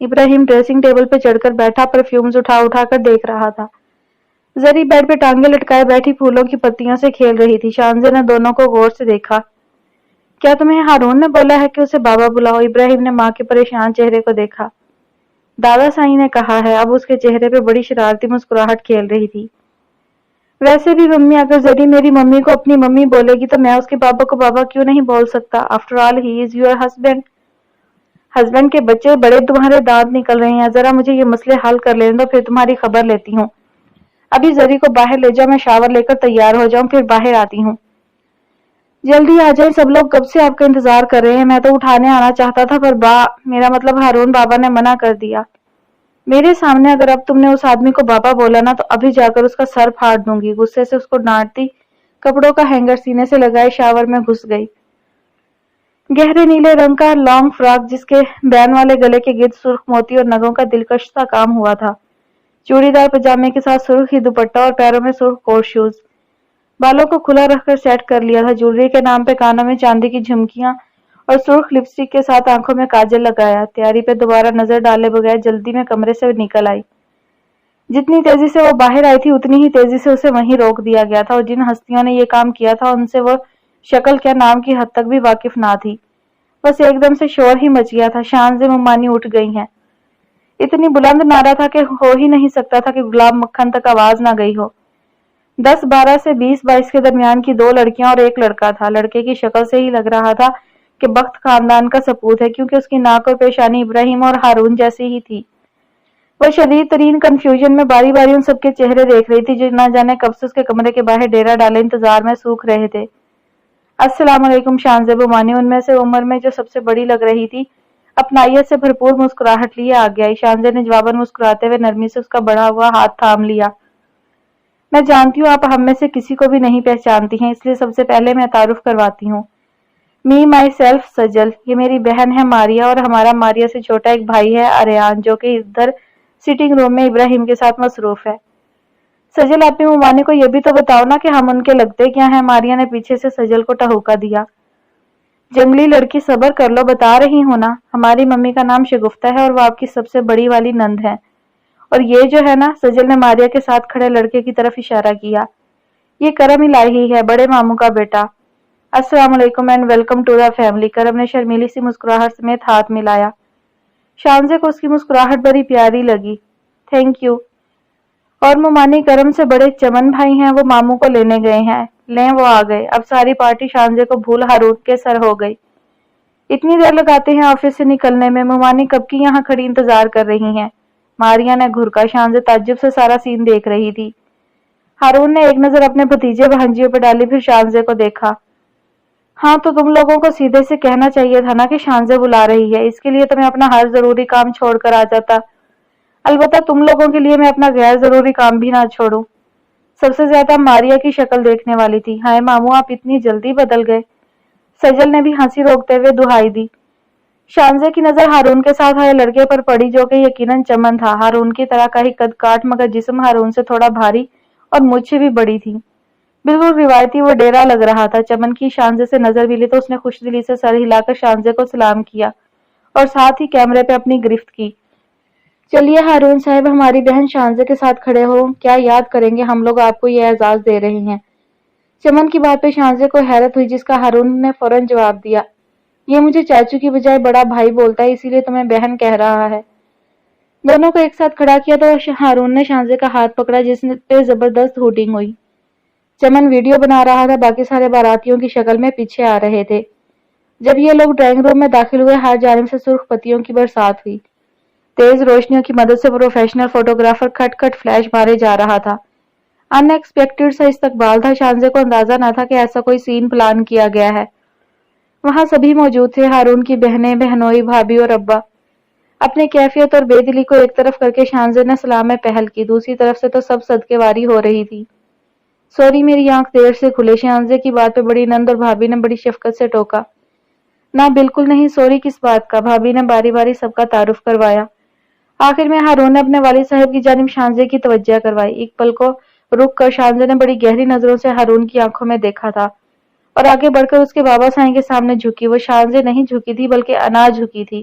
ابراہیم dressing table پہ چڑھ کر بیٹھا پرفیومز اٹھا اٹھا کر دیکھ رہا تھا۔ زری بیڈ پہ ٹانگیں لٹکائے بیٹھی پھولوں کی پتیوں سے کھیل رہی تھی۔ شانزے نے دونوں کو غور سے دیکھا۔ کیا تمہیں ہارون نے بولا ہے کہ اسے بابا بلاؤ؟ ابراہیم نے ماں کے پریشان چہرے کو دیکھا۔ دادا سائیں نے کہا ہے۔ اب اس کے چہرے پہ بڑی شرارتی مسکراہٹ کھیل رہی تھی۔ ویسے بھی ممی، اگر زری میری ممی کو اپنی ممی بولے گی تو میں اس کے بابا کو بابا کیوں نہیں بول سکتا؟ After all he is your husband. Husband کے بچے بڑے تمہارے دانت نکل رہے ہیں، ذرا مجھے یہ مسئلے حل کر لینے دو، پھر تمہاری خبر لیتی ہوں۔ ابھی زری کو باہر لے جاؤ، میں شاور لے کر تیار ہو جاؤں، پھر باہر آتی ہوں۔ جلدی آ جائیں، سب لوگ کب سے آپ کا انتظار کر رہے ہیں۔ میں تو اٹھانے آنا چاہتا تھا پر میرا مطلب ہارون بابا نے منع کر دیا۔ میرے سامنے اگر اب تم نے اس آدمی کو بابا بولا نا تو ابھی جا کر اس کا سر پھاڑ دوں گی۔ غصے سے اس کو ڈانٹتی کپڑوں کا ہینگر سینے سے لگائے شاور میں گھس گئی۔ گہرے نیلے رنگ کا لانگ فراک جس کے بین والے گلے کے گرد سرخ موتی اور نگوں کا دلکش سا کام ہوا تھا، چوڑی دار پجامے کے ساتھ سرخ ہی دوپٹہ اور پیروں میں سرخ کوٹ شوز۔ بالوں کو کھلا رکھ کر سیٹ کر لیا تھا، جویلری کے نام پہ کانوں میں چاندی کی جھمکیاں اور سرخ لپسٹک کے ساتھ آنکھوں میں کاجل لگایا۔ تیاری پہ دوبارہ نظر ڈالے بغیر جلدی میں کمرے سے نکل آئی۔ جتنی تیزی سے وہ باہر آئی تھی اتنی ہی تیزی سے اسے وہیں روک دیا گیا تھا، اور جن ہستیوں نے یہ کام کیا تھا ان سے وہ شکل کیا نام کی حد تک بھی واقف نہ تھی۔ بس ایک دم سے شور ہی مچ گیا تھا۔ شانزے ممانی اٹھ گئی ہیں۔ اتنی بلند نعرہ تھا کہ ہو ہی نہیں سکتا تھا کہ گلاب مکھن تک آواز نہ گئی ہو۔ 10-12 سے 20-22 کے درمیان کی 2 لڑکیاں اور ایک لڑکا تھا۔ لڑکے کی شکل سے ہی لگ رہا تھا کہ بخت خاندان کا سپوت ہے، کیونکہ اس کی ناک اور پیشانی ابراہیم اور ہارون جیسی ہی تھی۔ وہ شدید ترین کنفیوژن میں باری باری ان سب کے چہرے دیکھ رہی تھی جو نہ جانے کب سے اس کے کمرے کے باہر ڈیرا ڈالے انتظار میں سوکھ رہے تھے۔ السلام علیکم شانزے بمانی، ان میں سے عمر میں جو سب سے بڑی لگ رہی تھی، اپنائیت سے بھرپور مسکراہٹ لیے آگے آئی۔ شانزے نے جواباً مسکراتے ہوئے نرمی سے اس کا بڑھا ہوا ہاتھ تھام لیا۔ میں جانتی ہوں آپ ہم میں سے کسی کو بھی نہیں پہچانتی ہیں، اس لیے سب سے پہلے میں تعارف کرواتی ہوں۔ می مائی سیلف سجل، یہ میری بہن ہے ماریا، اور ہمارا ماریا سے چھوٹا ایک بھائی ہے آریان جو کہ ادھر سٹنگ روم میں ابراہیم کے ساتھ مصروف ہے۔ سجل اپنی ممانی کو یہ بھی تو بتاؤ نا کہ ہم ان کے لگتے کیا ہیں؟ ماریا نے پیچھے سے سجل کو ٹہوکا دیا۔ جنگلی لڑکی صبر کر لو، بتا رہی ہوں نا۔ ہماری ممی کا نام شگفتہ ہے اور وہ آپ کی سب سے بڑی والی نند ہے، اور یہ جو ہے نا، سجل نے ماریا کے ساتھ کھڑے لڑکے کی طرف اشارہ کیا، یہ کرم الہی ہے، بڑے ماموں کا بیٹا۔ السلام علیکم and welcome to the family. Karam نے شرمیلی سی مسکراہٹ سمیت ہاتھ ملایا۔ شانزے کو اس کی مسکراہٹ بڑی پیاری لگی۔ Thank you. اور ممانی کرم سے بڑے چمن بھائی ہیں، وہ ماموں کو لینے گئے ہیں۔ لیں وہ آ گئے۔ اب ساری پارٹی شانزے کو بھول ہارون کے سر ہو گئی۔ اتنی دیر لگاتے ہیں آفس سے نکلنے میں، ممانی کب کی یہاں کھڑی انتظار کر رہی ہیں؟ ماریا نے گھرکا۔ شانزے تعجب سے سارا سین دیکھ رہی تھی۔ ہارون نے ایک نظر اپنے بھتیجے بہنجیوں پہ ڈالی، پھر شانزے کو دیکھا۔ ہاں تو تم لوگوں کو سیدھے سے کہنا چاہیے تھا نا کہ شانزے بلا رہی ہے، اس کے لیے تو میں اپنا ہر ضروری کام چھوڑ کر آ جاتا۔ البتہ تم لوگوں کے لیے میں اپنا غیر ضروری کام بھی نہ چھوڑوں۔ سب سے زیادہ ماریا کی شکل دیکھنے والی تھی۔ ہائے ماموں، آپ اتنی جلدی بدل گئے۔ سجل نے بھی ہنسی روکتے ہوئے دہائی دی۔ شانزے کی نظر ہارون کے ساتھ آئے لڑکے پر پڑی جو کہ یقیناً چمن تھا۔ ہارون کی طرح کا ہی قد کاٹ، مگر جسم ہارون سے تھوڑا بھاری اور مجھ بھی بڑی تھی۔ بالکل روایتی وہ ڈیرا لگ رہا تھا۔ چمن کی شانزے سے نظر ملی تو اس نے خوش دلی سے سر ہلا کر شانزے کو سلام کیا اور ساتھ ہی کیمرے پہ اپنی گرفت کی۔ چلیے ہارون صاحب، ہماری بہن شانزے کے ساتھ کھڑے ہو، کیا یاد کریں گے ہم لوگ آپ کو یہ اعزاز دے رہے ہیں۔ چمن کی بات پہ شانزے کو حیرت ہوئی، جس کا ہارون نے فوراً جواب دیا، یہ مجھے چاچو کی بجائے بڑا بھائی بولتا ہے، اسی لیے تمہیں بہن کہہ رہا ہے۔ دونوں کو ایک ساتھ کھڑا کیا تو ہارون نے شانزے کا ہاتھ پکڑا، جس پہ زبردست ہوٹنگ ہوئی۔ چمن ویڈیو بنا رہا تھا، باقی سارے باراتیوں کی شکل میں پیچھے آ رہے تھے۔ جب یہ لوگ ڈرائنگ روم میں داخل ہوئے، ہر جانب سے سرخ پتیوں کی برسات ہوئی۔ تیز روشنیوں کی مدد سے پروفیشنل فوٹوگرافر کھٹ کھٹ فلیش مارے جا رہا تھا۔ ان ایکسپیکٹڈ سا استقبال تھا، شانزے کو اندازہ نہ تھا کہ ایسا کوئی سین پلان کیا گیا ہے۔ وہاں سبھی موجود تھے، ہارون کی بہنیں، بہنوئی، بھابھی اور ابا۔ اپنی کیفیت اور بے دلی کو ایک طرف کر کے شانزے نے سلام میں پہل کی، دوسری طرف سے تو سب صدقے واری ہو رہی تھی۔ سوری، میری آنکھ دیر سے کھلے، شانزے کی بات پہ بڑی نند اور بھابھی نے بڑی شفقت سے ٹوکا۔ نہ بالکل نہیں، سوری کس بات کا؟ بھابھی نے باری باری سب کا تعارف کروایا۔ آخر میں ہارون نے اپنے والد صاحب کی جانب شانزے کی توجہ کروائی۔ ایک پل کو رک کر شانزے نے بڑی گہری نظروں سے ہارون کی آنکھوں میں دیکھا تھا اور آگے بڑھ کر اس کے بابا سائیں کے سامنے جھکی۔ وہ شانزے نہیں جھکی تھی بلکہ انا جھکی تھی،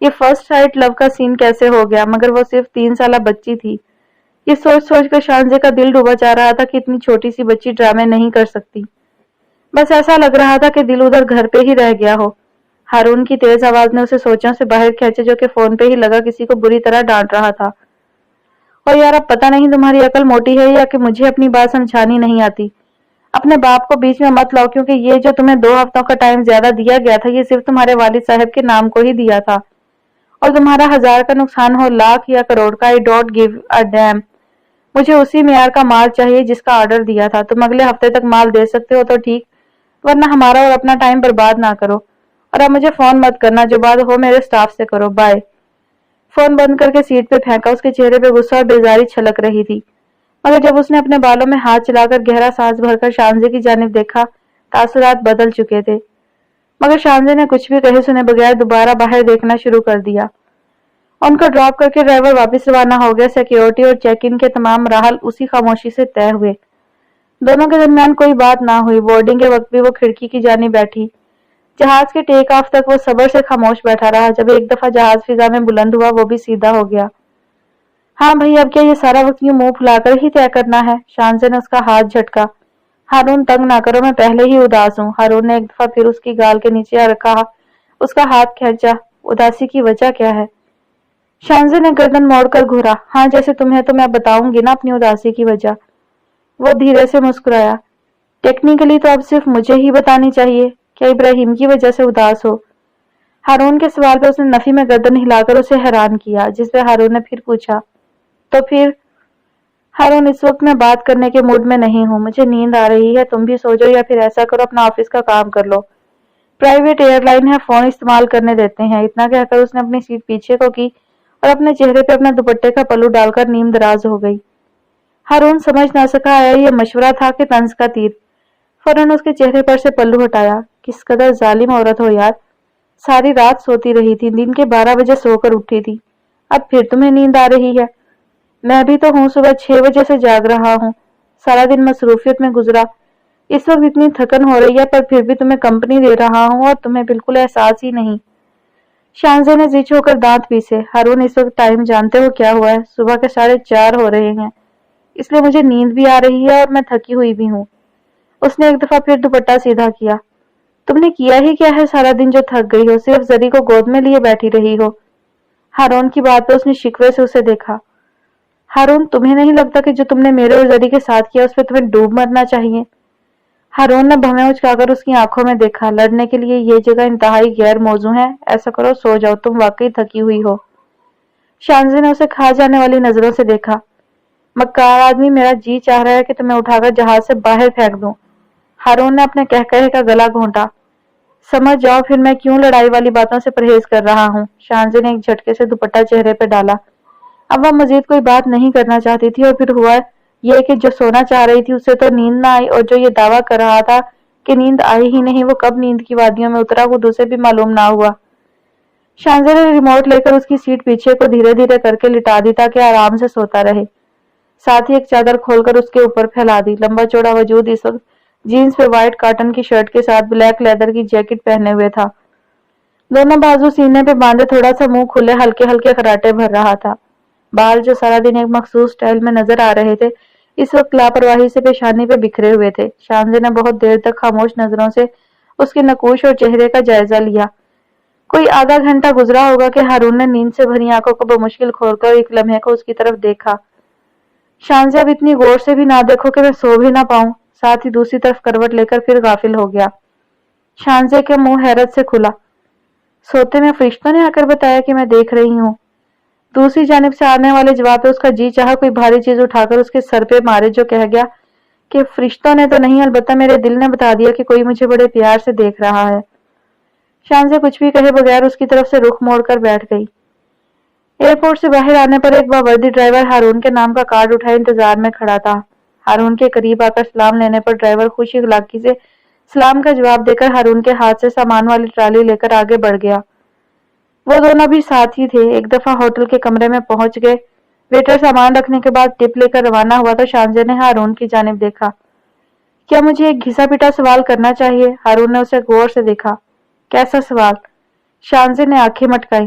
یہ فرسٹ سائٹ لو کا سین کیسے ہو گیا؟ مگر وہ صرف 3 سالہ بچی تھی۔ یہ سوچ سوچ کر شانزے کا دل ڈوبا جا رہا تھا کہ اتنی چھوٹی سی بچی ڈرامے نہیں کر سکتی۔ بس ایسا لگ رہا تھا کہ دل ادھر گھر پہ ہی رہ گیا ہو۔ ہارون کی تیز آواز نے اسے سوچوں سے باہر کھینچے، جو کہ فون پہ ہی لگا کسی کو بری طرح ڈانٹ رہا تھا۔ اور یار اب پتہ نہیں تمہاری عقل موٹی ہے یا کہ مجھے اپنی بات سمجھانی نہیں آتی۔ اپنے باپ کو بیچ میں مت لاؤ، کیونکہ یہ جو تمہیں 2 ہفتوں کا ٹائم زیادہ دیا گیا تھا یہ صرف تمہارے والد صاحب کے نام کو ہی دیا تھا، اور تمہارا 1000 کا نقصان ہو، لاکھ یا کروڑ کا، I don't give a damn۔ مجھے اسی معیار کا مال چاہیے جس کا آرڈر دیا تھا۔ تم اگلے ہفتے تک مال دے سکتے ہو تو ٹھیک، ورنہ ہمارا اور اپنا ٹائم برباد نہ کرو، اور اب مجھے فون مت کرنا، جو بات ہو میرے سٹاف سے کرو، بائے۔ فون بند کر کے سیٹ پہ پھینکا۔ اس کے چہرے پہ غصہ اور بیزاری چھلک رہی تھی، مگر جب اس نے اپنے بالوں میں ہاتھ چلا کر گہرا سانس بھر کر شانزے کی جانب دیکھا، تاثرات بدل چکے تھے۔ مگر شانزے نے کچھ بھی کہے سنے بغیر دوبارہ باہر دیکھنا شروع کر دیا۔ ان کو ڈراپ کر کے ڈرائیور واپس روانہ ہو گیا۔ سیکیورٹی اور چیک ان کے تمام مراحل اسی خاموشی سے طے ہوئے۔ دونوں کے درمیان کوئی بات نہ ہوئی۔ بورڈنگ کے وقت بھی وہ کھڑکی کی جانب بیٹھی۔ جہاز کے ٹیک آف تک وہ صبر سے خاموش بیٹھا رہا۔ جب ایک دفعہ جہاز فضا میں بلند ہوا، وہ بھی سیدھا ہو گیا۔ ہاں بھائی، اب کیا یہ سارا وقت یوں منہ پھلا کر ہی طے کرنا ہے؟ شانزے نے اس کا ہاتھ جھٹکا۔ ہارون تنگ نہ کرو، میں پہلے ہی اداس ہوں۔ ہارون نے ایک دفعہ پھر اس کی گال کے نیچے رکھا، اس کا ہاتھ کھینچا۔ اداسی کی وجہ کیا ہے؟ شانزے نے گردن موڑ کر گھورا۔ ہاں جیسے تمہیں تو میں بتاؤں گی نا اپنی اداسی کی وجہ۔ وہ دھیرے سے مسکرایا۔ ٹیکنیکلی تو اب صرف مجھے ہی بتانی چاہیے، کیا ابراہیم کی وجہ سے اداس ہو؟ ہارون کے سوال پہ اس نے نفی میں گردن ہلا کر اسے حیران کیا، جس پہ ہارون نے پھر پوچھا، تو پھر؟ ہارون، اس وقت میں بات کرنے کے موڈ میں نہیں ہوں، مجھے نیند آ رہی ہے، تم بھی سو جاؤ یا پھر ایسا کرو اپنا آفس کا کام کر لو، پرائیویٹ ایئر لائن ہے، فون استعمال کرنے دیتے ہیں۔ اتنا کہہ کر اس نے اپنی سیٹ پیچھے کو کی اور اپنے چہرے پہ اپنے دوپٹے کا پلو ڈال کر نیم دراز ہو گئی۔ ہارون سمجھ نہ سکا آیا یہ مشورہ تھا کہ طنز کا تیر۔ فوراً اس کے چہرے پر سے پلو ہٹایا۔ کس قدر ظالم عورت ہو یار، ساری رات سوتی رہی تھی، دن کے 12 بجے سو کر اٹھی تھی، اب پھر تمہیں نیند آ رہی ہے؟ میں بھی تو ہوں، صبح 6 بجے سے جاگ رہا ہوں، سارا دن مصروفیت میں گزرا، اس وقت اتنی تھکن ہو رہی ہے، پر پھر بھی تمہیں کمپنی دے رہا ہوں اور تمہیں بالکل احساس ہی نہیں۔ شانزے نے زچ ہو کر دانت پیسے۔ ہارون، اس وقت ٹائم جانتے ہو کیا ہوا ہے؟ صبح کے 4:30 ہو رہے ہیں، اس لیے مجھے نیند بھی آ رہی ہے اور میں تھکی ہوئی بھی ہوں۔ اس نے ایک دفعہ پھر دوپٹہ سیدھا کیا۔ تم نے کیا ہی کیا ہے سارا دن جو تھک گئی ہو؟ صرف زری کو گود میں لیے بیٹھی رہی ہو۔ ہارون کی بات پہ اس نے شکوے سے اسے دیکھا۔ ہارون، تمہیں نہیں لگتا کہ جو تم نے میرے اور زری کے ساتھ کیا اس پہ تمہیں ڈوب مرنا چاہیے؟ ہارون نے بھویں اچکا کر اس کی آنکھوں میں دیکھا۔ لڑنے کے لیے یہ جگہ انتہائی غیر موزوں ہے، ایسا کرو سو جاؤ، تم واقعی تھکی ہوئی ہو۔ شانزے نے اسے کھا جانے والی نظروں سے دیکھا۔ مکار آدمی، میرا جی چاہ رہا ہے کہ تمہیں اٹھا کر جہاز سے باہر پھینک دوں۔ ہارون نے اپنے کہے کا گلا گھونٹا۔ سمجھ جاؤ پھر میں کیوں لڑائی والی باتوں سے پرہیز کر رہا ہوں۔ شانزے نے ایک جھٹکے سے دوپٹہ چہرے پہ ڈالا۔ اب وہ مزید کوئی بات نہیں کرنا چاہتی تھی، اور پھر ہوا یہ کہ جو سونا چاہ رہی تھی اسے تو نیند نہ آئی، اور جو یہ دعویٰ کر رہا تھا کہ نیند آئی ہی نہیں، وہ کب نیند کی وادیوں میں اترا خود اسے بھی معلوم نہ ہوا۔ شانزے نے ریموٹ لے کر اس کی سیٹ پیچھے کو دھیرے دھیرے کر کے لٹا دی تاکہ آرام سے سوتا رہے، ساتھ ہی ایک چادر کھول کر اس کے اوپر پھیلا دی۔ لمبا چوڑا وجود اس وقت جینز پہ وائٹ کاٹن کی شرٹ کے ساتھ بلیک لیدر کی جیکٹ پہنے ہوئے تھا، دونوں بازو سینے پہ باندھے، تھوڑا سا منہ کھلے، ہلکے ہلکے خراٹے بھر رہا تھا۔ بال جو سارا دن ایک مخصوص سٹائل میں نظر آ رہے تھے، اس وقت لاپرواہی سے پیشانی پہ بکھرے ہوئے تھے۔ شانزے نے بہت دیر تک خاموش نظروں سے اس کے نقوش اور چہرے کا جائزہ لیا۔ کوئی آدھا گھنٹہ گزرا ہوگا کہ ہارون نے نیند سے بھری آنکھوں کو بمشکل کھول کر ایک لمحے کو اس کی طرف دیکھا۔ شانزے، اب اتنی غور سے بھی نہ دیکھو کہ میں سو بھی نہ پاؤں، ساتھ ہی دوسری طرف کروٹ لے کر پھر غافل ہو گیا۔ شانزے کے منہ حیرت سے کھلا۔ سوتے میں فرشتوں نے آ کر بتایا کہ میں دیکھ رہی ہوں؟ دوسری جانب سے آنے والے جواب پہ اس کا جی چاہا کوئی بھاری چیز اٹھا کر اس کے سر پہ مارے، جو کہہ گیا کہ فرشتوں نے تو نہیں، البتہ میرے دل نے بتا دیا کہ کوئی مجھے بڑے پیار سے دیکھ رہا ہے۔ شانزے کچھ بھی کہے بغیر اس کی طرف سے رخ موڑ کر بیٹھ گئی۔ ایئرپورٹ سے باہر آنے پر ایک باوردی ڈرائیور ہارون کے نام کا کارڈ اٹھائے انتظار میں کھڑا تھا۔ ہارون کے قریب آ کر سلام لینے پر ڈرائیور خوش اخلاقی سے سلام کا جواب دے کر ہارون کے ہاتھ سے سامان والی ٹرالی لے کر آگے بڑھ گیا۔ وہ دونوں بھی ساتھ ہی تھے۔ ایک دفعہ ہوٹل کے کمرے میں پہنچ گئے، ویٹر سامان رکھنے کے بعد ٹپ لے کر روانہ ہوا تو شانزے نے ہارون کی جانب دیکھا۔ کیا مجھے ایک گھسا پٹا سوال کرنا چاہیے؟ ہارون نے اسے غور سے دیکھا۔ کیسا سوال؟ شانزے نے آنکھیں مٹکائی۔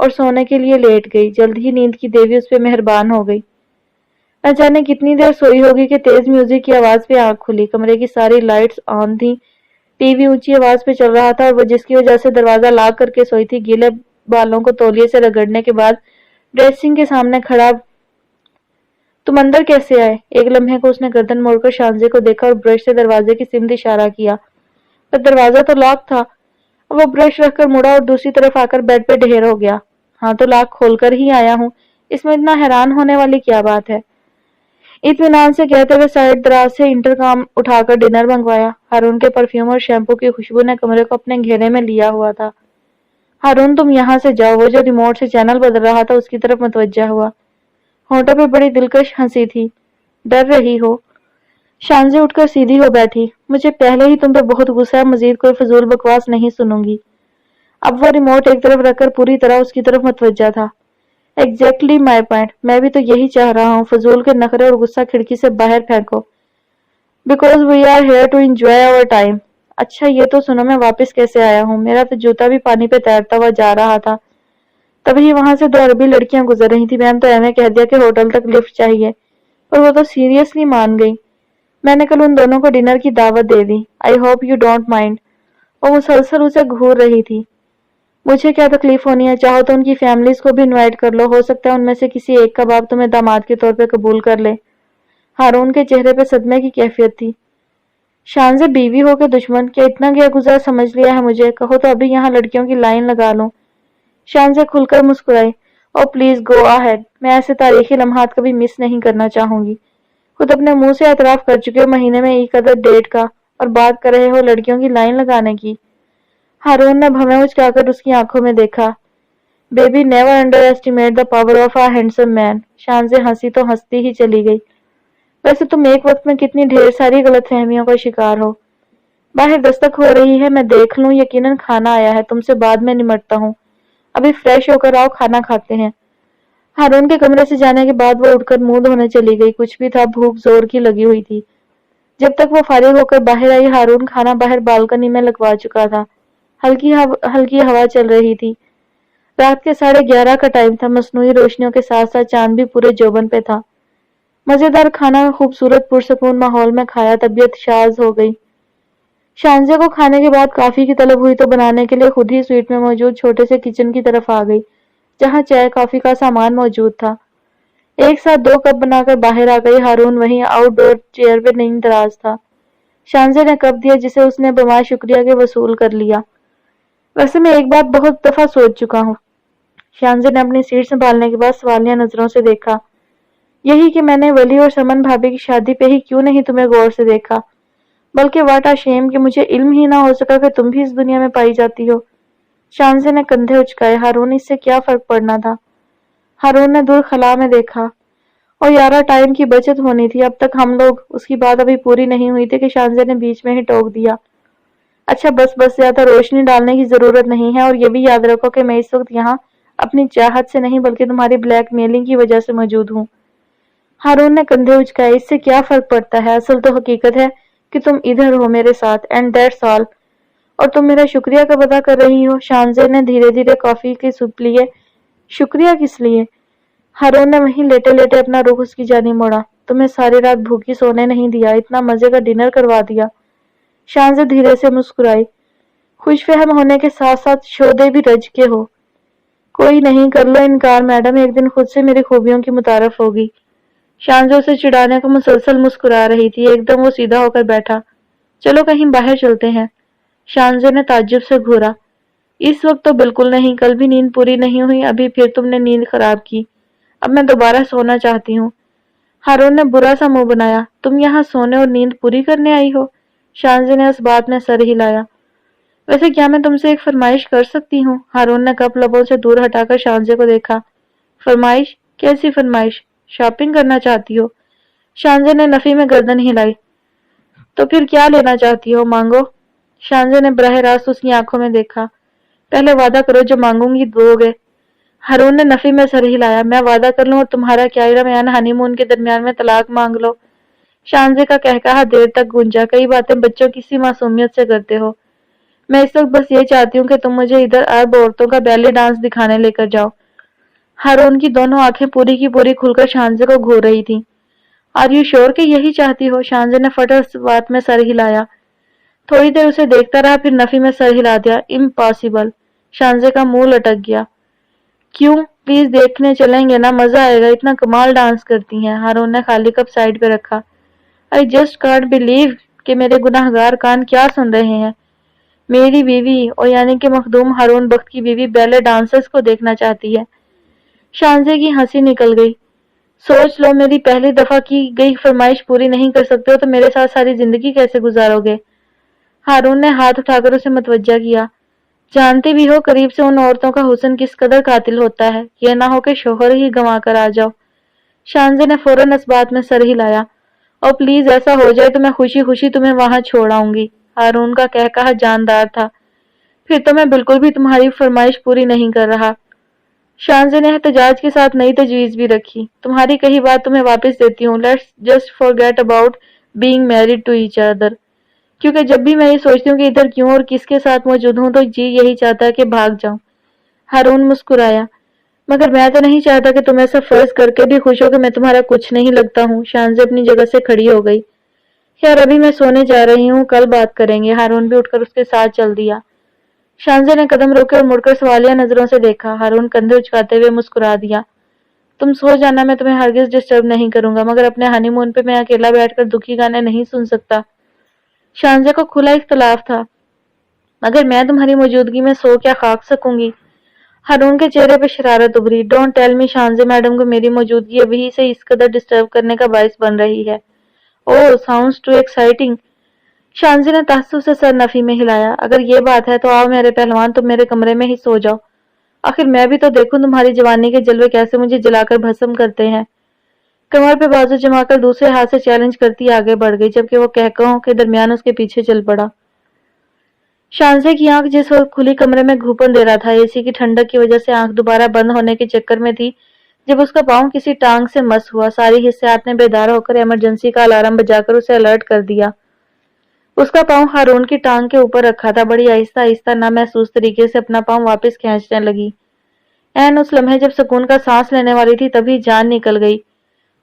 اور سونے کے لیے لیٹ گئی۔ جلد ہی نیند کی دیوی اس پہ مہربان ہو گئی۔ نہ جانے کتنی دیر سوئی ہوگی کہ تیز میوزک کی آواز پہ آنکھ کھلی۔ کمرے کی ساری لائٹس آن تھیں، ٹی وی اونچی آواز پہ چل رہا تھا اور وہ جس کی وجہ سے دروازہ لاک کر کے سوئی تھی گیلے بالوں کو تولیے سے رگڑنے کے بعد ڈریسنگ کے سامنے کھڑا۔ تم اندر کیسے آئے؟ ایک لمحے کو اس نے گردن موڑ کر شانزے کو دیکھا اور برش سے دروازے کی سمت اشارہ کیا، پر دروازہ تو لاک تھا۔ وہ برش رکھ کر مڑا اور دوسری طرف آ کر بیڈ پہ ڈھیر ہو گیا۔ ہاں تو لاک کھول کر ہی آیا ہوں، اس میں اتنا حیران ہونے والی کیا بات ہے؟ اطمینان سے کہتے ہوئے سائڈ دراز سے انٹرکام اٹھا کر ڈنر منگوایا۔ ہارون کے پرفیوم اور شیمپو کی خوشبو نے کمرے کو اپنے گھیرے میں لیا ہوا تھا۔ ہارون تم یہاں سے جاؤ۔ وہ جو ریموٹ سے چینل بدل رہا تھا اس کی طرف متوجہ ہوا۔ ہونٹوں پہ بڑی دلکش ہنسی تھی۔ ڈر رہی ہو؟ شانزے اٹھ کر سیدھی ہو بیٹھی۔ مجھے پہلے ہی تم پہ بہت غصہ ہے، مزید کوئی فضول بکواس نہیں سنوں گی۔ اب وہ ریموٹ ایک طرف رکھ کر پوری طرح اس کی طرف متوجہ تھا۔ ایگزیکٹلی مائی پوائنٹ، میں بھی تو یہی چاہ رہا ہوں۔ فضول کے نخرے اور غصہ کھڑکی سے باہر پھینکو۔ Because we are here to enjoy our time. اچھا یہ تو سنو، میں واپس کیسے آیا ہوں؟ میرا تو جوتا بھی پانی پہ تیرتا ہوا جا رہا تھا، تبھی وہاں سے 2 عربی لڑکیاں گزر رہی تھی۔ میں نے تو ایویں کہہ دیا کہ ہوٹل تک لفٹ چاہیے، پر وہ تو سیریسلی مان گئی۔ میں نے کل ان دونوں کو ڈنر کی دعوت دے دی۔ I hope you don't mind. وہ مسلسل اسے گھور رہی تھی۔ مجھے کیا تکلیف ہونی ہے؟ چاہو تو ان کی فیملیز کو بھی انوائٹ کر لو، ہو سکتا ہے ان میں سے کسی ایک کا باپ تمہیں داماد کے طور پہ قبول کر لے۔ ہارون کے چہرے پہ صدمے کی کیفیت تھی۔ شانزے بیوی ہو کے دشمن، کیا اتنا گیا گزار سمجھ لیا ہے مجھے؟ کہو تو ابھی یہاں لڑکیوں کی لائن لگا لوں۔ شانزے کھل کر مسکرائی۔ او پلیز گو اہیڈ، میں ایسے تاریخی لمحات کبھی مس نہیں کرنا چاہوں گی۔ خود اپنے منہ سے اعتراف کر چکے ہو مہینے میں ایک عدد ڈیٹ کا، اور بات کر رہے ہو لڑکیوں کی لائن لگانے کی۔ ہارون نے بھویں اچکا کر اس کی آنکھوں میں دیکھا۔ Baby never underestimate the power of a handsome man. Shanzay ہنسی تو ہنستی ہی چلی گئی۔ ویسے تم ایک وقت میں کتنی ڈھیر ساری غلط فہمیوں کا شکار ہو۔ باہر دستک ہو رہی ہے، میں دیکھ لوں؟ یقیناً کھانا آیا ہے، تم سے بعد میں نمٹتا ہوں۔ ابھی فریش ہو کر آؤ، کھانا کھاتے ہیں۔ ہارون کے کمرے سے جانے کے بعد وہ اٹھ کر منہ دھونے چلی گئی۔ کچھ بھی تھا، بھوک زور کی لگی ہوئی تھی۔ جب تک وہ فارغ ہو کر باہر آئی، ہارون کھانا باہر بالکنی میں لگوا چکا تھا۔ ہلکی ہوا چل رہی تھی۔ رات کے 11:30 کا ٹائم تھا۔ مصنوعی روشنیوں کے ساتھ ساتھ چاند بھی پورے جوبن پہ تھا۔ مزیدار کھانا خوبصورت پرسکون ماحول میں کھایا، طبیعت شاذ ہو گئی۔ شانزے کو کھانے کے بعد کافی کی طلب ہوئی تو بنانے کے لیے خود ہی سویٹ میں موجود چھوٹے سے کچن کی طرف آ گئی، جہاں چائے کافی کا سامان موجود تھا۔ ایک ساتھ 2 کپ بنا کر باہر آ گئی۔ ہارون وہیں آؤٹ ڈور چیئر پہ نیند دراز تھا۔ شانزے نے کپ دیا جسے اس نے بمائے شکریہ کے وصول کر لیا۔ ویسے میں ایک بات بہت دفعہ سوچ چکا ہوں۔ شانزے نے اپنی سیٹ سنبھالنے کے بعد سوالیہ نظروں سے دیکھا۔ یہی کہ میں نے ولی اور سمن بھابھی کی شادی پہ ہی کیوں نہیں تمہیں غور سے دیکھا، بلکہ واٹ آ شیم کہ مجھے علم ہی نہ ہو سکا کہ تم بھی اس دنیا میں پائی جاتی ہو۔ شانزے نے کندھے اچکائے۔ ہارون، اس سے کیا فرق پڑنا تھا؟ ہارون نے دور خلا میں دیکھا۔ اور یارا ٹائم کی بچت ہونی تھی، اب تک ہم لوگ، اس کی بات ابھی پوری نہیں ہوئی تھی کہ شانزے نے بیچ میں ہی ٹوک دیا۔ اچھا بس زیادہ روشنی ڈالنے کی ضرورت نہیں ہے، اور یہ بھی یاد رکھو کہ میں اس وقت یہاں اپنی چاہت سے نہیں بلکہ تمہاری بلیک میلنگ کی وجہ سے موجود ہوں۔ ہارون نے کندھے اچکائے۔ اس سے کیا فرق پڑتا ہے؟ اصل تو حقیقت ہے کہ تم ادھر ہو میرے ساتھ، اینڈ دیٹس آل۔ اور تم میرا شکریہ کب ادا کر رہی ہو؟ شانزے نے دھیرے دھیرے کافی کی سپ لیے۔ شکریہ کس لیے؟ ہارون نے وہیں لیٹے لیٹے اپنا رخ اس کی جانب موڑا۔ تمہیں ساری رات بھوکی سونے نہیں دیا، اتنا مزے کا ڈنر کروا دیا۔ شانزے دھیرے سے مسکرائی۔ خوش فہم ہونے کے ساتھ ساتھ شودے بھی رج کے ہو۔ کوئی نہیں، کر لو انکار میڈم، ایک دن خود سے میری خوبیوں کی متعارف ہوگی۔ شانزے اسے چڑھانے کو مسلسل مسکرا رہی تھی۔ ایک دم وہ سیدھا ہو کر بیٹھا۔ چلو کہیں باہر چلتے ہیں۔ شانزے نے تعجب سے گھورا۔ اس وقت تو بالکل نہیں، کل بھی نیند پوری نہیں ہوئی، ابھی پھر تم نے نیند خراب کی۔ اب میں دوبارہ سونا چاہتی ہوں۔ ہارون نے برا سا منہ بنایا۔ تم یہاں سونے اور نیند پوری کرنے آئی ہو؟ شانزے نے اس بات میں سر ہلایا۔ ویسے کیا میں تم سے ایک فرمائش کر سکتی ہوں؟ ہارون نے کپ لبوں سے دور ہٹا کر شانزے کو دیکھا۔ فرمائش؟ کیسی فرمائش؟ شاپنگ کرنا چاہتی ہو؟ شانزے نے نفی میں گردن ہلائی۔ تو پھر کیا لینا چاہتی ہو؟ مانگو۔ شانزے نے براہ راست اس کی آنکھوں میں دیکھا۔ پہلے وعدہ کرو جو مانگوں گی دو گے۔ ہارون نے نفی میں سر ہلایا۔ میں وعدہ کر لوں اور تمہارا کیا درمیان ہنی مون کے درمیان میں طلاق مانگ لو؟ شانزے کا کہکہا دیر تک گونجا۔ کئی باتیں بچوں کی سی معصومیت سے کرتے ہو۔ میں اس وقت بس یہ چاہتی ہوں کہ تم مجھے ادھر عرب عورتوں کا بیلی ڈانس دکھانے لے کر جاؤ۔ ہارون کی دونوں آنکھیں پوری کی پوری کھل کر شانزے کو گھور رہی تھیں۔ آر یو شیور کہ یہی چاہتی ہو؟ شانزے نے فٹ اس بات میں سر ہلایا۔ تھوڑی دیر اسے دیکھتا رہا، پھر نفی میں سر ہلا دیا۔ امپاسبل۔ شانزے کا منہ لٹک گیا۔ کیوں؟ پلیز دیکھنے چلیں گے نا، مزہ آئے گا، اتنا کمال ڈانس کرتی ہیں۔ ہارون نے خالی کپ سائڈ پہ رکھا۔ I just can't believe کہ میرے گناہگار کان کیا سن رہے ہیں۔ میری بیوی، اور یعنی کہ مخدوم ہارون بخت کی بیوی بیلے ڈانسرز کو دیکھنا چاہتی ہے۔ شانزے کی ہنسی نکل گئی۔ سوچ لو، میری پہلی دفعہ کی گئی فرمائش پوری نہیں کر سکتے ہو تو میرے ساتھ ساری زندگی کیسے گزارو گے؟ ہارون نے ہاتھ اٹھا کر اسے متوجہ کیا۔ جانتے بھی ہو قریب سے ان عورتوں کا حسن کس قدر قاتل ہوتا ہے، یہ نہ ہو کہ شوہر ہی گنوا کر آ جاؤ۔ شانزے نے فوراً اس بات میں سر ہلایا۔ اور پلیز ایسا ہو جائے تو میں خوشی خوشی تمہیں وہاں چھوڑ آؤں گی۔ ہارون کا کہا جاندار تھا۔ پھر تو میں بالکل بھی تمہاری فرمائش پوری نہیں کر رہا۔ شانزے نے احتجاج کے ساتھ نئی تجویز بھی رکھی۔ تمہاری کہی بات تمہیں واپس دیتی ہوں۔ Let's just forget about being married to each other. کیونکہ جب بھی میں یہ سوچتی ہوں کہ ادھر کیوں اور کس کے ساتھ موجود ہوں تو جی یہی چاہتا ہے کہ بھاگ جاؤں۔ ہارون مسکرایا۔ مگر میں تو نہیں چاہتا کہ تم ایسا فرض کر کے بھی خوش ہو کہ میں تمہارا کچھ نہیں لگتا ہوں۔ شانزے اپنی جگہ سے کھڑی ہو گئی۔ خیر ابھی میں سونے جا رہی ہوں، کل بات کریں گے۔ ہارون بھی اٹھ کر اس کے ساتھ چل دیا۔ شانزے نے قدم روکے اور مڑ کر سوالیہ نظروں سے دیکھا۔ ہارون کندھے اچکاتے ہوئے مسکرا دیا۔ تم سو جانا، میں تمہیں ہرگز ڈسٹرب نہیں کروں گا، مگر اپنے ہانی مون پہ میں اکیلا بیٹھ کر دکھی گانے نہیں سن سکتا۔ شانزے کو کھلا اختلاف تھا۔ مگر میں تمہاری موجودگی میں سو کیا خاک سکوں گی؟ ہارون کے چہرے پہ شرارت ابھری۔ ڈونٹ ٹیل می شانزے میڈم کو میری موجودگی ابھی سے اس قدر ڈسٹرب کرنے کا باعث بن رہی ہے۔ اوہ ساؤنڈز ٹو ایکسائٹنگ۔ شانزے نے تعصب سے سر نفی میں ہلایا۔ اگر یہ بات ہے تو آؤ میرے پہلوان، تم میرے کمرے میں ہی سو جاؤ۔ آخر میں بھی تو دیکھوں تمہاری جوانی کے جلوے کیسے مجھے جلا کر بھسم کرتے ہیں۔ کمر پہ بازو جما کر دوسرے ہاتھ سے چیلنج کرتی آگے بڑھ گئی، جبکہ وہ کہکہوں کے درمیان اس کے پیچھے چل پڑا۔ شانزے کی آنکھ جس وقت کھلی کمرے میں گھوپن دے رہا تھا، اے سی کی ٹھنڈک کی وجہ سے آنکھ دوبارہ بند ہونے کے چکر میں تھی جب اس کا پاؤں کسی ٹانگ سے مس ہوا۔ ساری حسیات نے بیدار ہو کر ایمرجنسی کا الارم بجا کر اسے الرٹ کر دیا۔ اس کا پاؤں ہارون کی ٹانگ کے اوپر رکھا تھا۔ بڑی آہستہ آہستہ نامحسوس طریقے سے اپنا پاؤں واپس کھینچنے لگی۔ عین اس لمحے جب سکون کا سانس لینے والی تھی تبھی جان نکل گئی۔